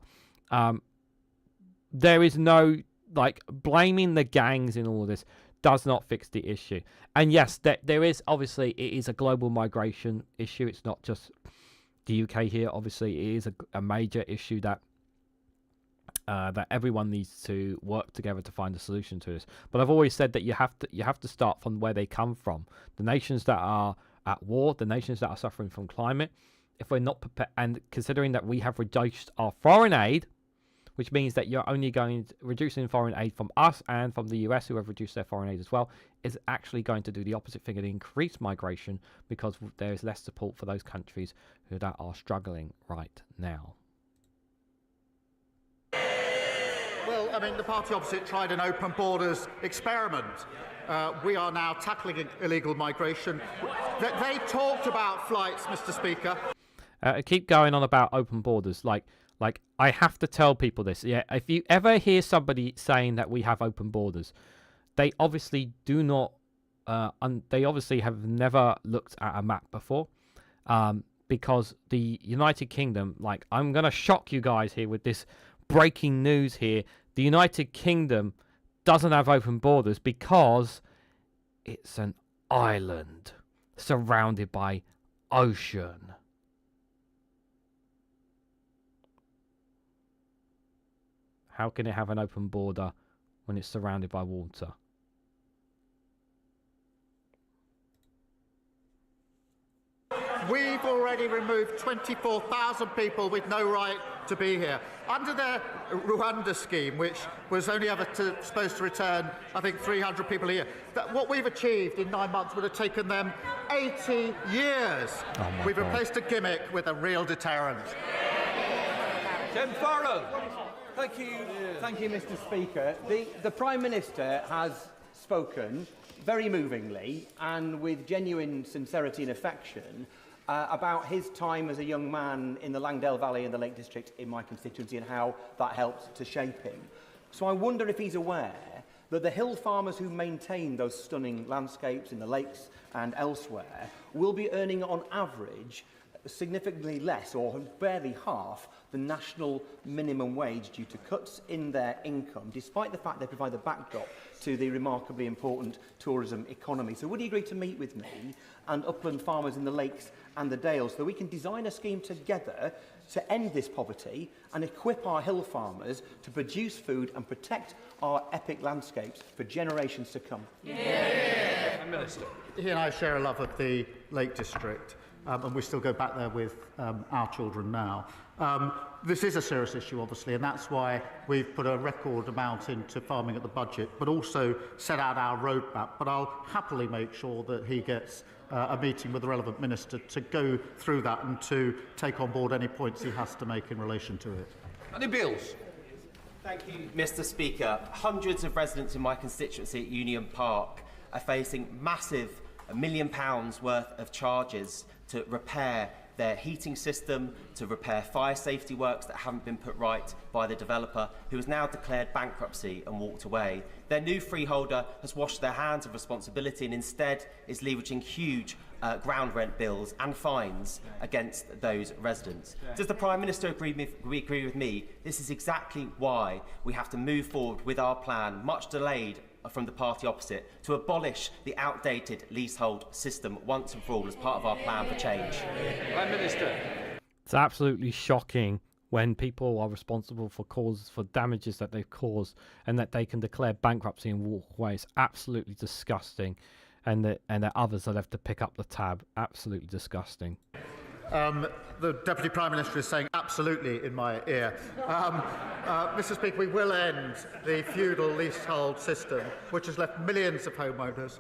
There is no, like, blaming the gangs in all of this does not fix the issue. And yes, there is, obviously, it is a global migration issue. It's not just the UK here. Obviously, it is a major issue that that everyone needs to work together to find a solution to this. But I've always said that you have to start from where they come from. The nations that are at war, the nations that are suffering from climate. If we're not prepared, and considering that we have reduced our foreign aid, which means that you're only reducing foreign aid from us and from the US, who have reduced their foreign aid as well, is actually going to do the opposite thing and increase migration, because there is less support for those countries that are struggling right now. Well, I mean, the party opposite tried an open borders experiment. We are now tackling illegal migration. They talked about flights, Mr. Speaker. Keep going on about open borders. Like I have to tell people this. Yeah, if you ever hear somebody saying that we have open borders, they obviously do not. They obviously have never looked at a map before, because the United Kingdom. Like, I'm gonna shock you guys here with this breaking news here. The United Kingdom doesn't have open borders because it's an island surrounded by ocean. How can it have an open border when it's surrounded by water? We've already removed 24,000 people with no right to be here. Under their Rwanda scheme, which was only ever supposed to return, I think, 300 people a year, what we've achieved in 9 months would have taken them 80 years. We've replaced a gimmick with a real deterrent. Tim Farrell. Thank you, Mr. Speaker. The Prime Minister has spoken very movingly and with genuine sincerity and affection about his time as a young man in the Langdale Valley in the Lake District in my constituency and how that helped to shape him. So I wonder if he's aware that the hill farmers who maintain those stunning landscapes in the lakes and elsewhere will be earning on average significantly less, or barely half, the national minimum wage due to cuts in their income, despite the fact they provide the backdrop to the remarkably important tourism economy. So would you agree to meet with me and upland farmers in the lakes and the dales so we can design a scheme together to end this poverty and equip our hill farmers to produce food and protect our epic landscapes for generations to come? Yeah. Minister. He and I share a love of the Lake District. And we still go back there with our children now. This is a serious issue, obviously, and that's why we've put a record amount into farming at the budget, but also set out our roadmap. But I'll happily make sure that he gets a meeting with the relevant minister to go through that and to take on board any points he has to make in relation to it. Any bills? Thank you, Mr. Speaker. Hundreds of residents in my constituency at Union Park are facing massive £1 million worth of charges to repair their heating system, to repair fire safety works that haven't been put right by the developer, who has now declared bankruptcy and walked away. Their new freeholder has washed their hands of responsibility and instead is leveraging huge ground rent bills and fines against those residents. Does the Prime Minister agree with me? This is exactly why we have to move forward with our plan, much delayed from the party opposite, to abolish the outdated leasehold system once and for all as part of our plan for change. Prime Minister. It's absolutely shocking when people are responsible for damages that they've caused and that they can declare bankruptcy and walk away. It's absolutely disgusting, and that others are left to pick up the tab. Absolutely disgusting. The Deputy Prime Minister is saying absolutely in my ear. Mr. Speaker, we will end the feudal leasehold system, which has left millions of homeowners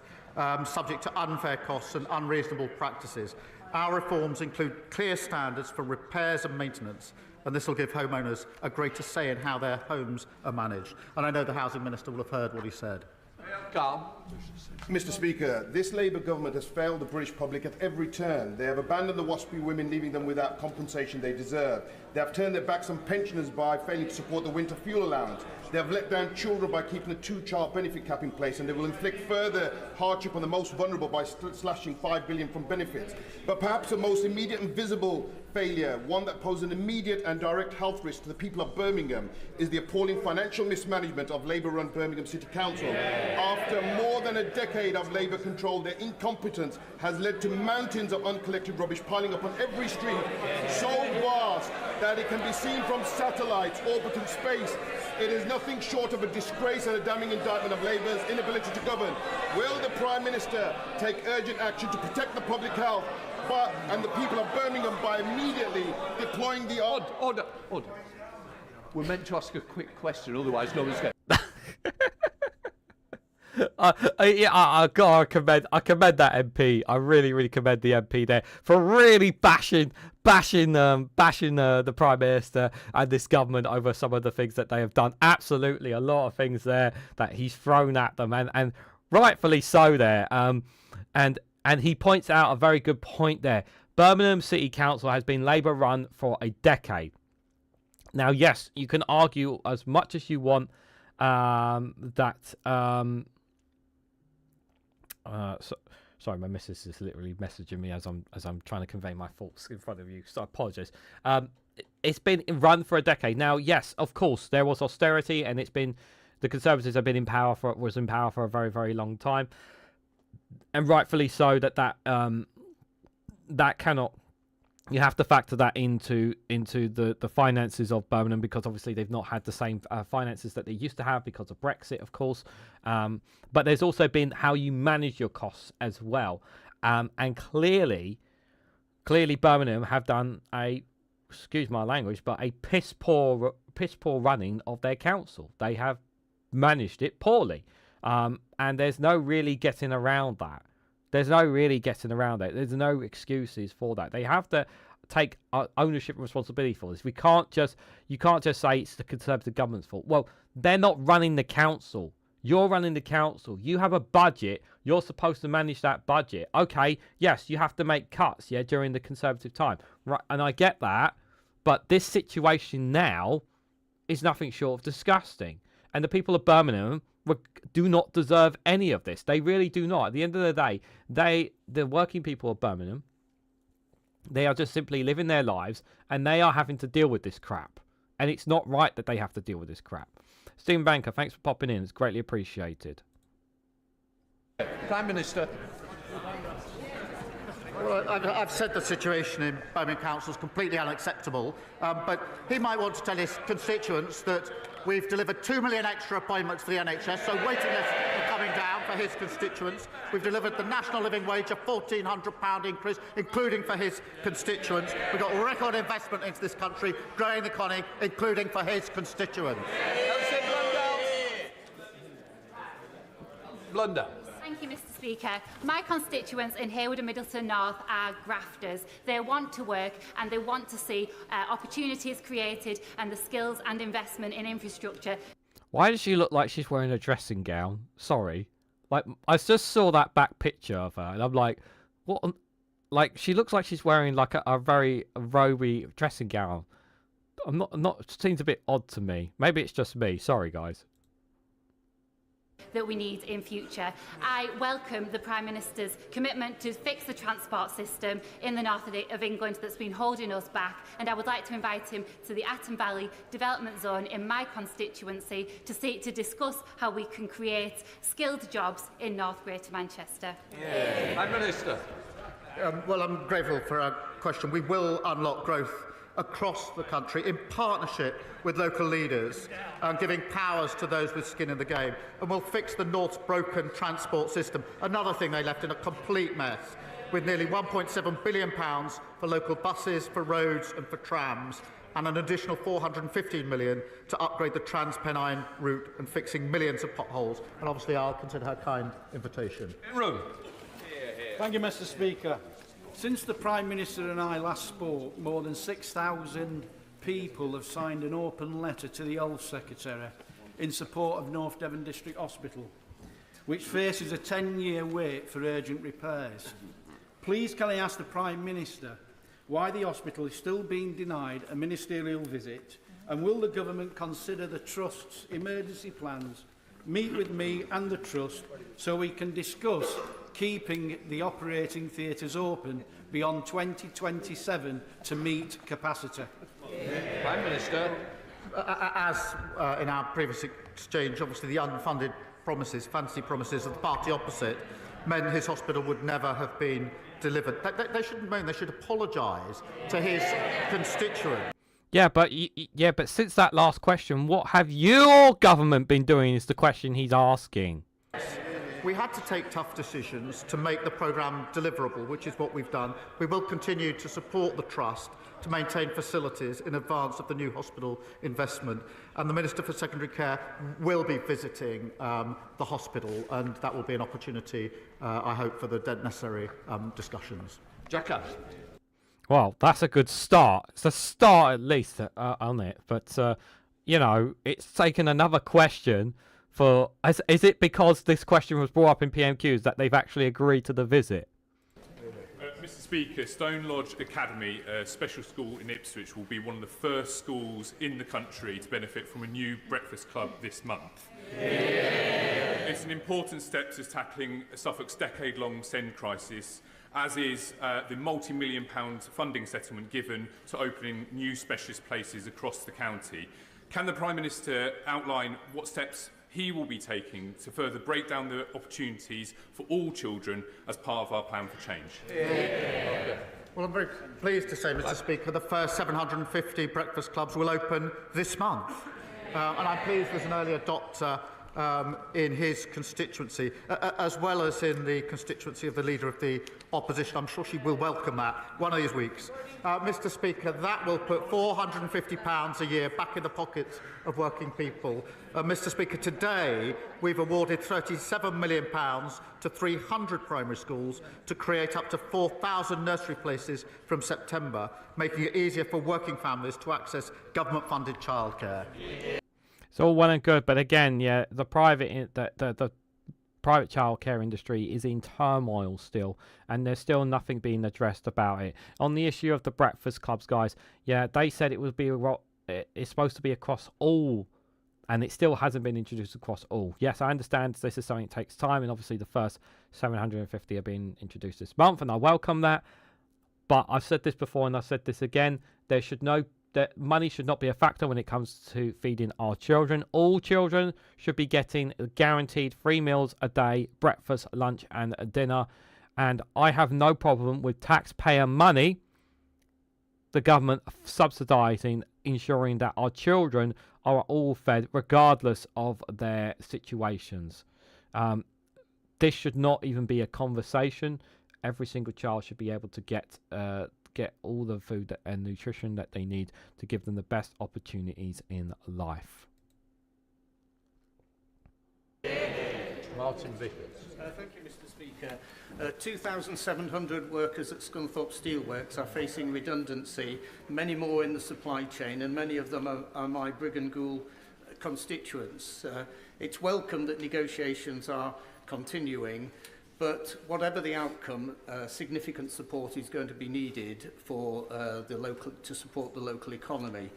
subject to unfair costs and unreasonable practices. Our reforms include clear standards for repairs and maintenance, and this will give homeowners a greater say in how their homes are managed. And I know the Housing Minister will have heard what he said. Mr. Speaker, this Labour government has failed the British public at every turn. They have abandoned the WASPy women, leaving them without compensation they deserve. They have turned their backs on pensioners by failing to support the winter fuel allowance. They have let down children by keeping a 2-child benefit cap in place, and they will inflict further hardship on the most vulnerable by slashing $5 billion from benefits. But perhaps the most immediate and visible failure, one that poses an immediate and direct health risk to the people of Birmingham, is the appalling financial mismanagement of Labour-run Birmingham City Council. After more than a decade of Labour control, their incompetence has led to mountains of uncollected rubbish piling up on every street, so vast that it can be seen from satellites orbiting space. It is nothing short of a disgrace and a damning indictment of Labour's inability to govern. Will the Prime Minister take urgent action to protect the public health and the people of Birmingham by immediately deploying the... Order. We're meant to ask a quick question, otherwise no one's going... I commend that MP. I really commend the MP there for really bashing the Prime Minister and this government over some of the things that they have done. Absolutely, a lot of things there that he's thrown at them, and rightfully so there. And he points out a very good point there. Birmingham City Council has been Labour run for a decade. Now, yes, you can argue as much as you want that. Sorry, my missus is literally messaging me as I'm trying to convey my thoughts in front of you, so I apologise. It's been run for a decade now. Yes, of course, there was austerity, and it's been the Conservatives have been in power for a very, very long time, and rightfully so. That cannot. You have to factor that into the finances of Birmingham, because obviously they've not had the same finances that they used to have because of Brexit, of course. But there's also been how you manage your costs as well. And clearly Birmingham have done excuse my language, but a piss poor running of their council. They have managed it poorly. And there's no really getting around that. There's no excuses for that. They have to take ownership and responsibility for this. You can't just say it's the Conservative government's fault. Well, they're not running the council. You're running the council. You have a budget. You're supposed to manage that budget. Okay, yes, you have to make cuts, during the Conservative time. Right, and I get that. But this situation now is nothing short of disgusting. And the people of Birmingham do not deserve any of this. They really do not. At the end of the day, the working people of Birmingham, they are just simply living their lives, and they are having to deal with this crap. And it's not right that they have to deal with this crap. Stephen Banker, thanks for popping in. It's greatly appreciated. Prime Minister. Well, I've said the situation in Birmingham Council is completely unacceptable, but he might want to tell his constituents that we've delivered 2 million extra appointments for the NHS, so waiting lists are coming down for his constituents. We've delivered the national living wage, a £1,400 increase, including for his constituents. We've got record investment into this country, growing the economy, including for his constituents. Blunder. Thank you, Mr. Speaker. My constituents in Hayward and Middleton North are grafters. They want to work, and they want to see opportunities created and the skills and investment in infrastructure. Why does she look like she's wearing a dressing gown? Sorry. Like, I just saw that back picture of her, and I'm like, what? Like, she looks like she's wearing like a very roby dressing gown. It seems a bit odd to me. Maybe it's just me. Sorry, guys. That we need in future. I welcome the Prime Minister's commitment to fix the transport system in the north of England that's been holding us back, and I would like to invite him to the Aton Valley Development Zone in my constituency to discuss how we can create skilled jobs in North Greater Manchester. Prime Minister. Well, I'm grateful for our question. We will unlock growth across the country in partnership with local leaders, giving powers to those with skin in the game. And we'll fix the North's broken transport system, another thing they left in a complete mess, with nearly £1.7 billion for local buses, for roads and for trams, and an additional £415 million to upgrade the Trans-Pennine route and fixing millions of potholes. And obviously I'll consider her kind invitation. Room. Thank you, Mr. Speaker. Since the Prime Minister and I last spoke, more than 6,000 people have signed an open letter to the Health Secretary in support of North Devon District Hospital, which faces a 10-year wait for urgent repairs. Please can I ask the Prime Minister why the hospital is still being denied a ministerial visit, and will the government consider the Trust's emergency plans, meet with me and the Trust so we can discuss keeping the operating theatres open beyond 2027 to meet capacity? Prime Minister. As in our previous exchange, obviously the unfunded promises, fancy promises of the party opposite, meant his hospital would never have been delivered. They shouldn't moan, they should apologise to his constituents. Yeah, but since that last question, what have your government been doing is the question he's asking. We had to take tough decisions to make the programme deliverable, which is what we've done. We will continue to support the Trust to maintain facilities in advance of the new hospital investment. And the Minister for Secondary Care will be visiting the hospital, and that will be an opportunity, I hope, for the necessary discussions. Jackass. Well, that's a good start. It's a start at least on it. But, you know, it's taken another question for... Is it because this question was brought up in PMQs that they've actually agreed to the visit? Mr Speaker, Stone Lodge Academy, a special school in Ipswich, will be one of the first schools in the country to benefit from a new breakfast club this month. Yeah. It's an important step to tackling Suffolk's decade-long SEND crisis, as is the multi-million-pound funding settlement given to opening new specialist places across the county. Can the Prime Minister outline what steps he will be taking to further break down the opportunities for all children as part of our plan for change? Yeah. Well, I'm very pleased to say, Mr Speaker, the first 750 breakfast clubs will open this month. And I'm pleased there's an early adopter in his constituency, as well as in the constituency of the Leader of the Opposition. I'm sure she will welcome that one of these weeks. Mr Speaker, that will put £450 a year back in the pockets of working people. Mr Speaker, today we've awarded £37 million to 300 primary schools to create up to 4,000 nursery places from September, making it easier for working families to access government-funded childcare. It's all well and good, but again, yeah, the private private childcare industry is in turmoil still, and there's still nothing being addressed about it. On the issue of the breakfast clubs, guys, yeah, they said it would be it's supposed to be across all, and it still hasn't been introduced across all. Yes, I understand this is something that takes time, and obviously the first 750 are being introduced this month, and I welcome that. But I've said this before, and I've said this again: that money should not be a factor when it comes to feeding our children. All children should be getting guaranteed 3 meals a day, breakfast, lunch and dinner. And I have no problem with taxpayer money, the government subsidising, ensuring that our children are all fed regardless of their situations. This should not even be a conversation. Every single child should be able to get all the food and nutrition that they need to give them the best opportunities in life. Martin Vickers. Thank you, Mr Speaker. 2,700 workers at Scunthorpe Steelworks are facing redundancy, many more in the supply chain, and many of them are my Brigg & Gould constituents. It's welcome that negotiations are continuing, but whatever the outcome, significant support is going to be needed for to support the local economy.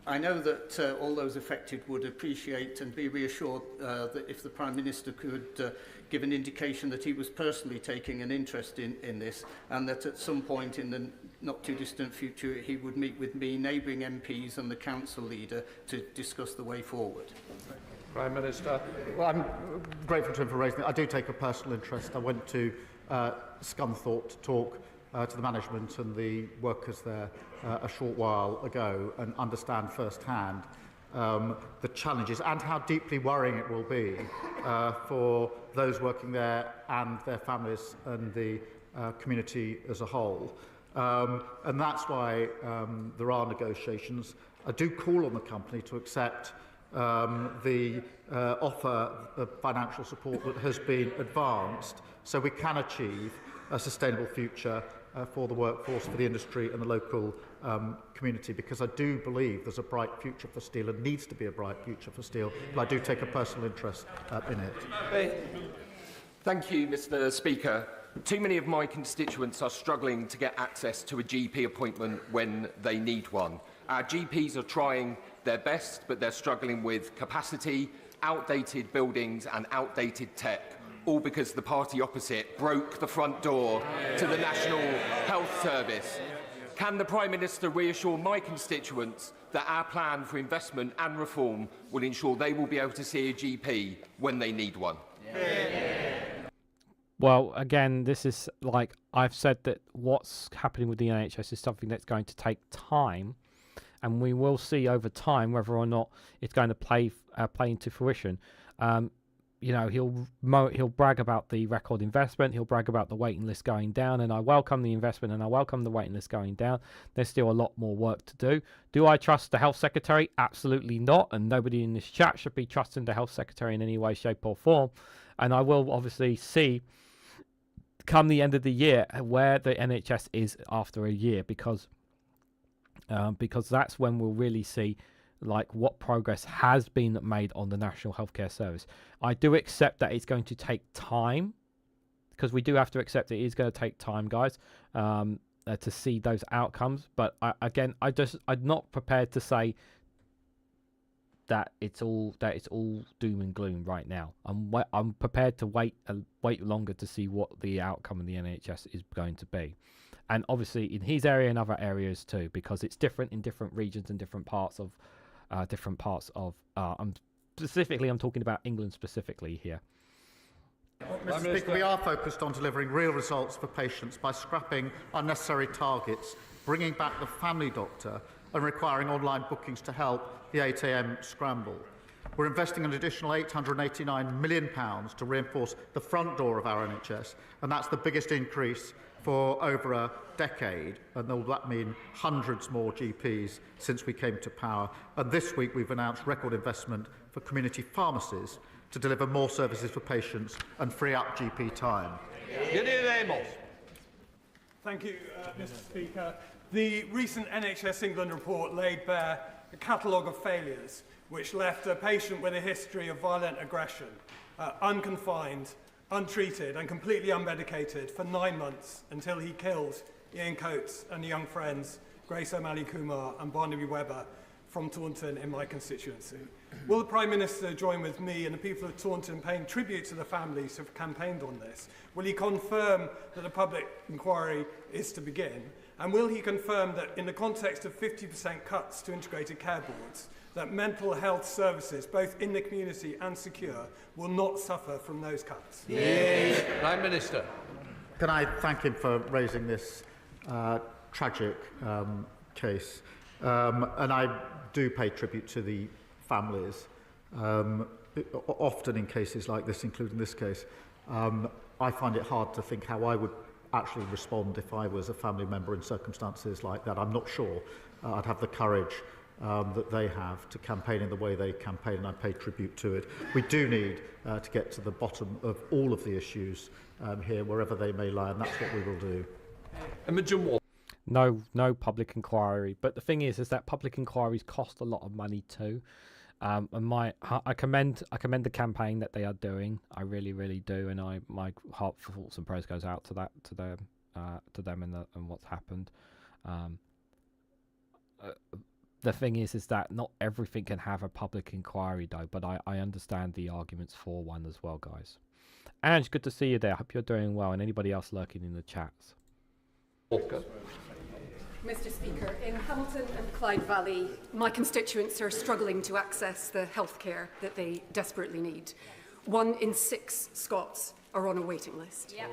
I know that all those affected would appreciate and be reassured that if the Prime Minister could give an indication that he was personally taking an interest in this, and that at some point in the not too distant future he would meet with me, neighbouring MPs and the council leader to discuss the way forward. Prime Minister. Well, I'm grateful to him for raising it. I do take a personal interest. I went to Scunthorpe to talk to the management and the workers there a short while ago and understand firsthand the challenges and how deeply worrying it will be for those working there and their families and the community as a whole. And that's why there are negotiations. I do call on the company to accept the offer of financial support that has been advanced so we can achieve a sustainable future for the workforce, for the industry and the local community, because I do believe there's a bright future for steel and needs to be a bright future for steel, but I do take a personal interest in it. Thank you, Mr Speaker. Too many of my constituents are struggling to get access to a GP appointment when they need one. Our GPs are trying their best, but they're struggling with capacity, outdated buildings and outdated tech, all because the party opposite broke the front door to the National Health Service. Can the Prime Minister reassure my constituents that our plan for investment and reform will ensure they will be able to see a GP when they need one? Well, again, this is like I've said that what's happening with the NHS is something that's going to take time, and we will see over time whether or not it's going to play into fruition. You know, he'll brag about the record investment, he'll brag about the waiting list going down, and I welcome the investment and I welcome the waiting list going down. There's still a lot more work to do. Do I trust the Health Secretary? Absolutely not, and nobody in this chat should be trusting the Health Secretary in any way, shape or form. And I will obviously see come the end of the year where the NHS is after a year, because that's when we'll really see like what progress has been made on the National Healthcare Service. I do accept that it's going to take time, because we do have to accept it is going to take time, guys, to see those outcomes. But I'm not prepared to say that it's all doom and gloom right now. I'm prepared to wait longer to see what the outcome of the NHS is going to be, and obviously in his area and other areas too, because it's different in different regions and different parts of. I'm talking about England specifically here. Mr. Speaker, we are focused on delivering real results for patients by scrapping unnecessary targets, bringing back the family doctor and requiring online bookings to help the 8 a.m. scramble. We're investing an additional £889 million to reinforce the front door of our NHS, and that's the biggest increase for over a decade, and that mean hundreds more GPs since we came to power. And this week we've announced record investment for community pharmacies to deliver more services for patients and free up GP time. Thank you, Mr. Speaker. The recent NHS England report laid bare a catalogue of failures which left a patient with a history of violent aggression, unconfined, untreated and completely unmedicated for 9 months until he killed Ian Coates and young friends Grace O'Malley Kumar and Barnaby Webber from Taunton in my constituency. Will the Prime Minister join with me and the people of Taunton paying tribute to the families who have campaigned on this? Will he confirm that a public inquiry is to begin? And will he confirm that in the context of 50% cuts to integrated care boards, that mental health services, both in the community and secure, will not suffer from those cuts? Prime Minister. Can I thank him for raising this tragic case? And I do pay tribute to the families. Often in cases like this, including this case, I find it hard to think how I would actually respond if I was a family member in circumstances like that. I'm not sure I'd have the courage that they have to campaign in the way they campaign, and I pay tribute to it. We do need to get to the bottom of all of the issues here, wherever they may lie, and that's what we will do. No public inquiry, but the thing is that public inquiries cost a lot of money too. And I commend the campaign that they are doing. I really do, and my heart thoughts and prayers goes out to them and what's happened. The thing is that not everything can have a public inquiry though, but I understand the arguments for one as well, guys. Ange, good to see you there. Hope you're doing well, and anybody else lurking in the chats. Mr. Speaker, in Hamilton and Clyde Valley, my constituents are struggling to access the healthcare that they desperately need. 1 in 6 Scots are on a waiting list. Yep.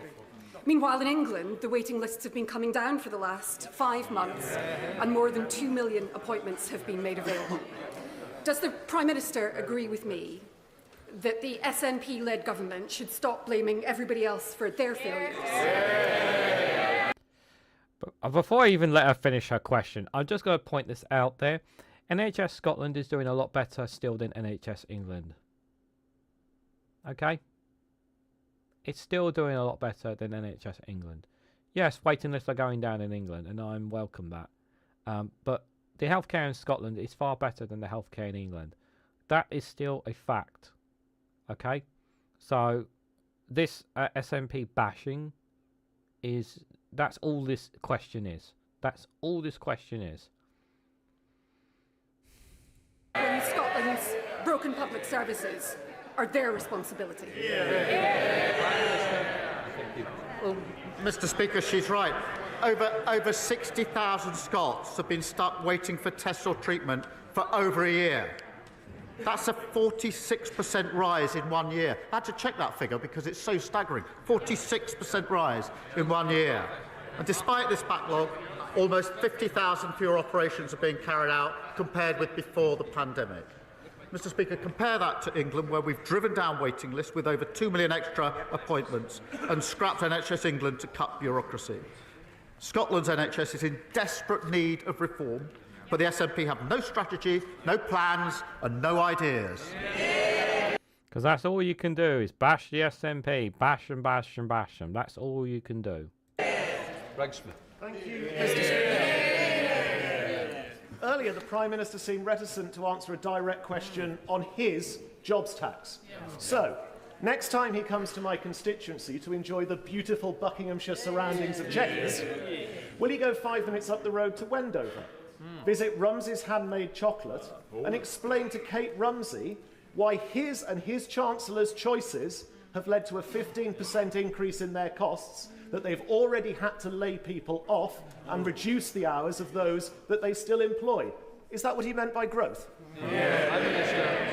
Meanwhile, in England, the waiting lists have been coming down for the last 5 months, and more than 2 million appointments have been made available. Does the Prime Minister agree with me that the SNP-led government should stop blaming everybody else for their failures? But before I even let her finish her question, I'm just going to point this out there. NHS Scotland is doing a lot better still than NHS England. Okay? It's still doing a lot better than NHS England. Yes, waiting lists are going down in England, and I'm welcome that. But the healthcare in Scotland is far better than the healthcare in England. That is still a fact. Okay? So, this SNP bashing That's all this question is. That's all this question is. When Scotland's broken public services are their responsibility. Well, Mr. Speaker, she's right. Over 60,000 Scots have been stuck waiting for tests or treatment for over a year. That's a 46% rise in 1 year. I had to check that figure because it's so staggering. 46% rise in 1 year. And despite this backlog, almost 50,000 fewer operations are being carried out compared with before the pandemic. Mr. Speaker, compare that to England, where we've driven down waiting lists with over 2 million extra appointments and scrapped NHS England to cut bureaucracy. Scotland's NHS is in desperate need of reform, but the SNP have no strategy, no plans and no ideas. Because that's all you can do is bash the SNP, bash and bash and bash them. That's all you can do. Greg Smith. Thank you, Mr. Speaker. Earlier, the Prime Minister seemed reticent to answer a direct question on his jobs tax. So, next time he comes to my constituency to enjoy the beautiful Buckinghamshire surroundings of Chequers, will he go 5 minutes up the road to Wendover, visit Rumsey's handmade chocolate, and explain to Kate Rumsey why his and his Chancellor's choices have led to a 15% increase in their costs, that they've already had to lay people off and reduce the hours of those that they still employ? Is that what he meant by growth? Yeah.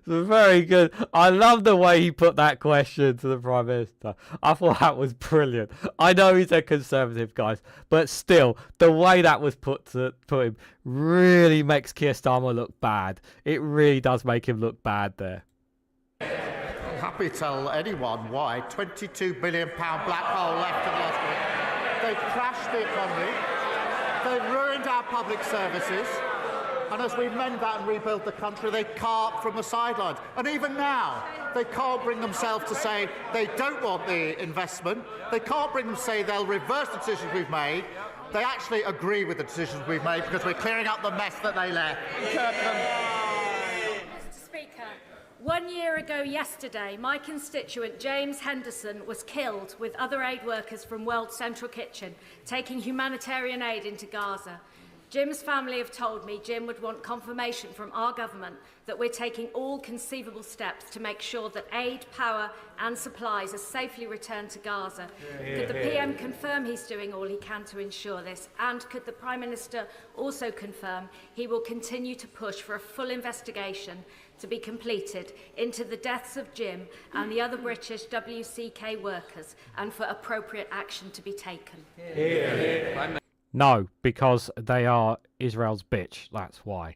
Very good. I love the way he put that question to the Prime Minister. I thought that was brilliant. I know he's a Conservative, guys, but still, the way that was put him really makes Keir Starmer look bad. It really does make him look bad there. I'm happy to tell anyone why. £22 billion black hole left in the last week. They've crashed the economy. They've ruined our public services. And as we mend that and rebuild the country, they carp from the sidelines. And even now, they can't bring themselves to say they don't want the investment. They can't bring them to say they'll reverse the decisions we've made. They actually agree with the decisions we've made because we're clearing up the mess that they left. Mr. Speaker, 1 year ago yesterday, my constituent James Henderson was killed with other aid workers from World Central Kitchen, taking humanitarian aid into Gaza. Jim's family have told me Jim would want confirmation from our government that we're taking all conceivable steps to make sure that aid, power and supplies are safely returned to Gaza. Could the PM confirm he's doing all he can to ensure this? And could the Prime Minister also confirm he will continue to push for a full investigation to be completed into the deaths of Jim and the other British WCK workers, and for appropriate action to be taken? No, because they are Israel's bitch. That's why.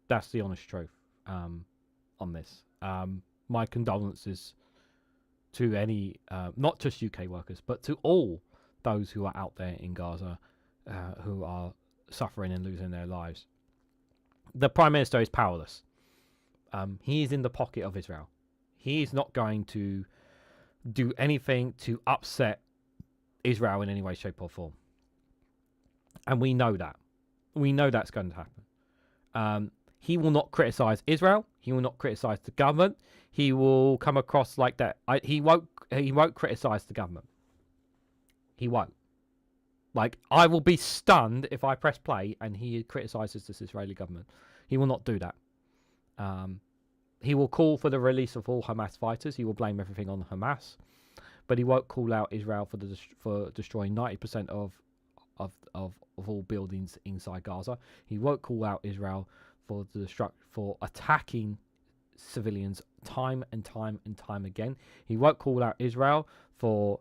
That's the honest truth on this. My condolences to any, not just UK workers, but to all those who are out there in Gaza who are suffering and losing their lives. The Prime Minister is powerless. He is in the pocket of Israel. He is not going to do anything to upset Israel in any way, shape or form. And we know that. We know that's going to happen. He will not criticize Israel. He will not criticize the government. He will come across like that. He won't criticize the government. He won't. Like, I will be stunned if I press play and he criticizes this Israeli government. He will not do that. He will call for the release of all Hamas fighters. He will blame everything on Hamas, but he won't call out Israel for destroying 90% of all buildings inside Gaza. He won't call out Israel for attacking civilians time and time and time again. He won't call out Israel for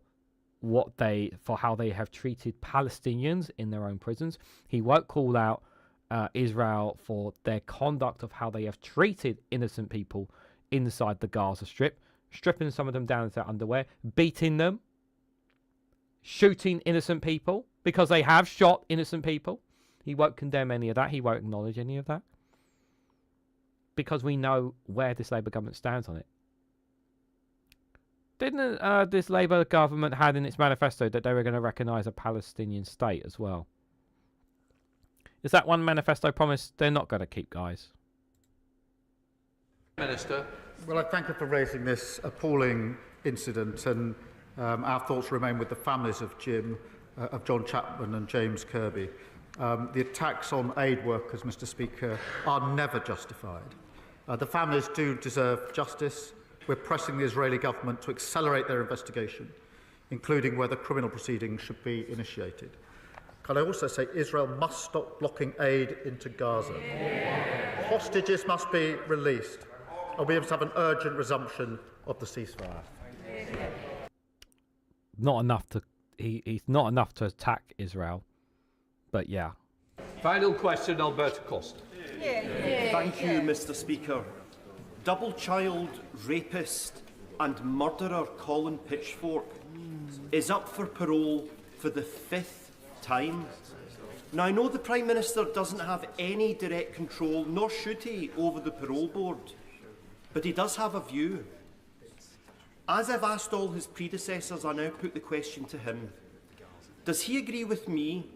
how they have treated Palestinians in their own prisons. He won't call out Israel for their conduct of how they have treated innocent people inside the Gaza Strip, stripping some of them down to their underwear, beating them, shooting innocent people, because they have shot innocent people. He won't condemn any of that. He won't acknowledge any of that, because we know where this Labour government stands on it. Didn't this Labour government had in its manifesto that they were going to recognise a Palestinian state as well? Is that one manifesto promise they're not going to keep, guys? Minister, Well, I thank you for raising this appalling incident, and our thoughts remain with the families of John Chapman and James Kirby. The attacks on aid workers, Mr. Speaker, are never justified. The families do deserve justice. We're pressing the Israeli government to accelerate their investigation, including whether criminal proceedings should be initiated. Can I also say Israel must stop blocking aid into Gaza? Hostages must be released, and we have to have an urgent resumption of the ceasefire. Not enough to he's not enough to attack Israel, but yeah. Final question, Alberta Costa. Thank you, Mr. Speaker. Double child rapist and murderer Colin Pitchfork is up for parole for the 5th time. Now, I know the Prime Minister doesn't have any direct control, nor should he, over the parole board, but he does have a view. As I've asked all his predecessors, I now put the question to him. Does he agree with me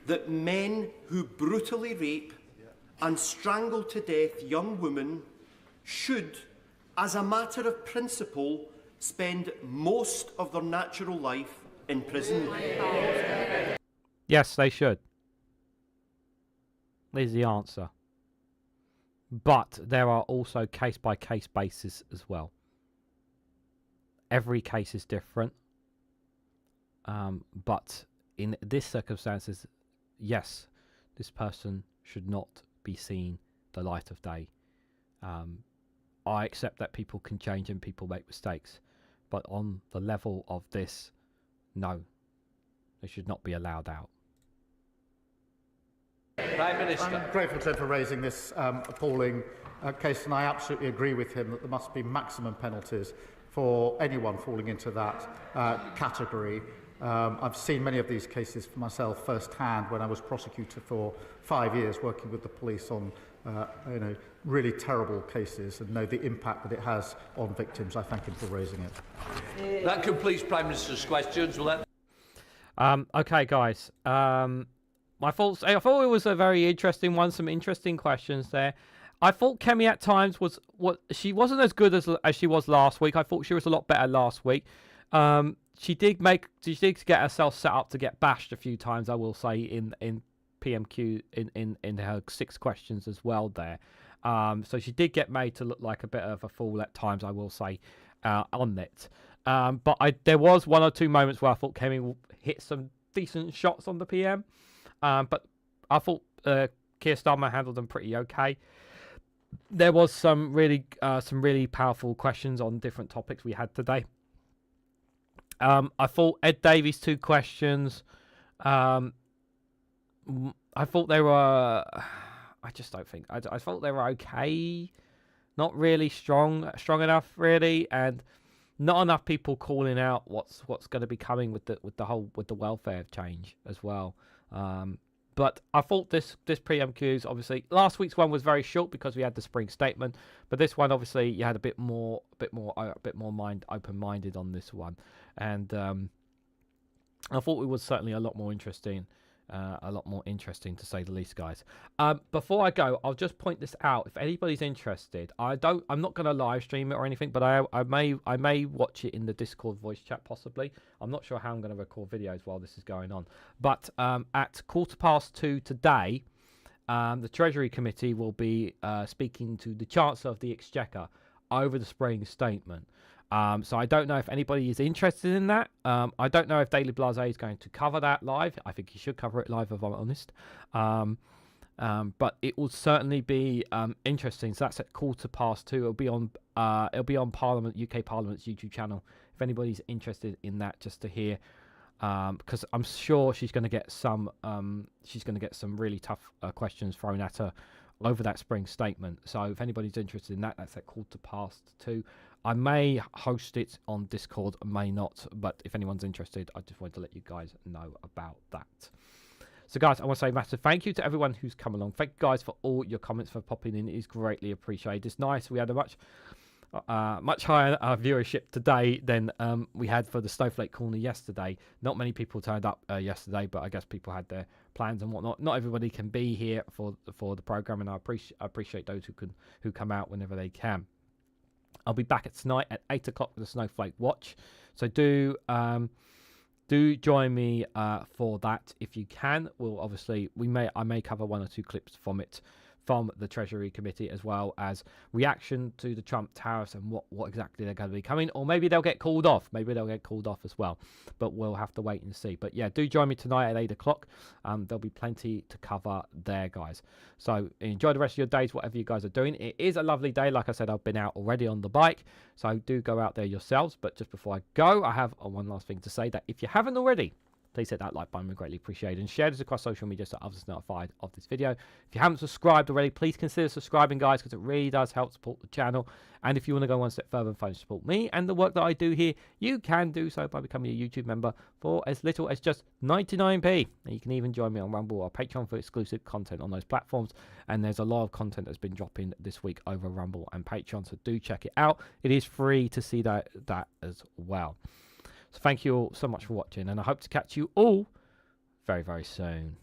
that men who brutally rape and strangle to death young women should, as a matter of principle, spend most of their natural life in prison? Yes, they should. There's the answer. But there are also case-by-case basis as well. Every case is different. But in this circumstances, yes, this person should not be seen the light of day. I accept that people can change and people make mistakes. But on the level of this, no. They should not be allowed out. Prime Minister. I'm grateful to him for raising this appalling case, and I absolutely agree with him that there must be maximum penalties for anyone falling into that category. I've seen many of these cases for myself firsthand when I was prosecutor for 5 years, working with the police on really terrible cases, and know the impact that it has on victims. I thank him for raising it. That completes Prime Minister's questions. We'll let Okay, guys. My thoughts. I thought it was a very interesting one. Some interesting questions there. I thought Kemi at times she wasn't as good as she was last week. I thought she was a lot better last week. She did get herself set up to get bashed a few times, I will say, in PMQ in her 6 questions as well there. So she did get made to look like a bit of a fool at times, I will say, on it. But there was 1 or 2 moments where I thought Kemi hit some decent shots on the PM. But I thought Keir Starmer handled them pretty okay. There was some really powerful questions on different topics we had today. I thought Ed Davies' 2 questions. I thought they were. I just don't think. I thought they were okay. Not really strong enough, really, and not enough people calling out what's going to be coming with the welfare change as well. But I thought this PMQs, obviously last week's one was very short because we had the spring statement, but this one obviously you had a bit more open-minded on this one, and I thought it was certainly a lot more interesting to say the least, guys. Before I go, I'll just point this out. If anybody's interested, I'm not going to live stream it or anything, but I may watch it in the Discord voice chat possibly. I'm not sure how I'm going to record videos while this is going on. But at 2:15 today, the Treasury Committee will be speaking to the Chancellor of the Exchequer over the spring statement. So I don't know if anybody is interested in that. I don't know if Daily Blase is going to cover that live. I think he should cover it live, if I'm honest. But it will certainly be interesting. So that's at 2:15. It'll be on UK Parliament's YouTube channel. If anybody's interested in that, just to hear, because I'm sure she's going to get some really tough questions thrown at her over that spring statement. So if anybody's interested in that, that's at 2:15. I may host it on Discord, I may not, but if anyone's interested, I just wanted to let you guys know about that. So guys, I want to say a massive thank you to everyone who's come along. Thank you guys for all your comments, for popping in. It is greatly appreciated. It's nice. We had a much higher viewership today than we had for the Snowflake Corner yesterday. Not many people turned up yesterday, but I guess people had their plans and whatnot. Not everybody can be here for the program, and I appreciate those who come out whenever they can. I'll be back tonight at 8 o'clock with the Snowflake Watch. So do join me for that if you can. We'll obviously I may cover 1 or 2 clips from it, from the Treasury Committee, as well as reaction to the Trump tariffs and what exactly they're going to be coming, or maybe they'll get called off. Maybe they'll get called off as well, but we'll have to wait and see. But yeah, do join me tonight at 8 o'clock. There'll be plenty to cover there, guys. So enjoy the rest of your days, whatever you guys are doing. It is a lovely day. Like I said, I've been out already on the bike, so do go out there yourselves. But just before I go, I have one last thing to say, that if you haven't already, please hit that like button, we greatly appreciate it, and share this across social media so others are notified of this video. If you haven't subscribed already, please consider subscribing, guys, because it really does help support the channel. And if you want to go one step further and support me and the work that I do here, you can do so by becoming a YouTube member for as little as just 99p. And you can even join me on Rumble or Patreon for exclusive content on those platforms. And there's a lot of content that's been dropping this week over Rumble and Patreon, so do check it out. It is free to see that as well. So thank you all so much for watching, and I hope to catch you all very, very soon.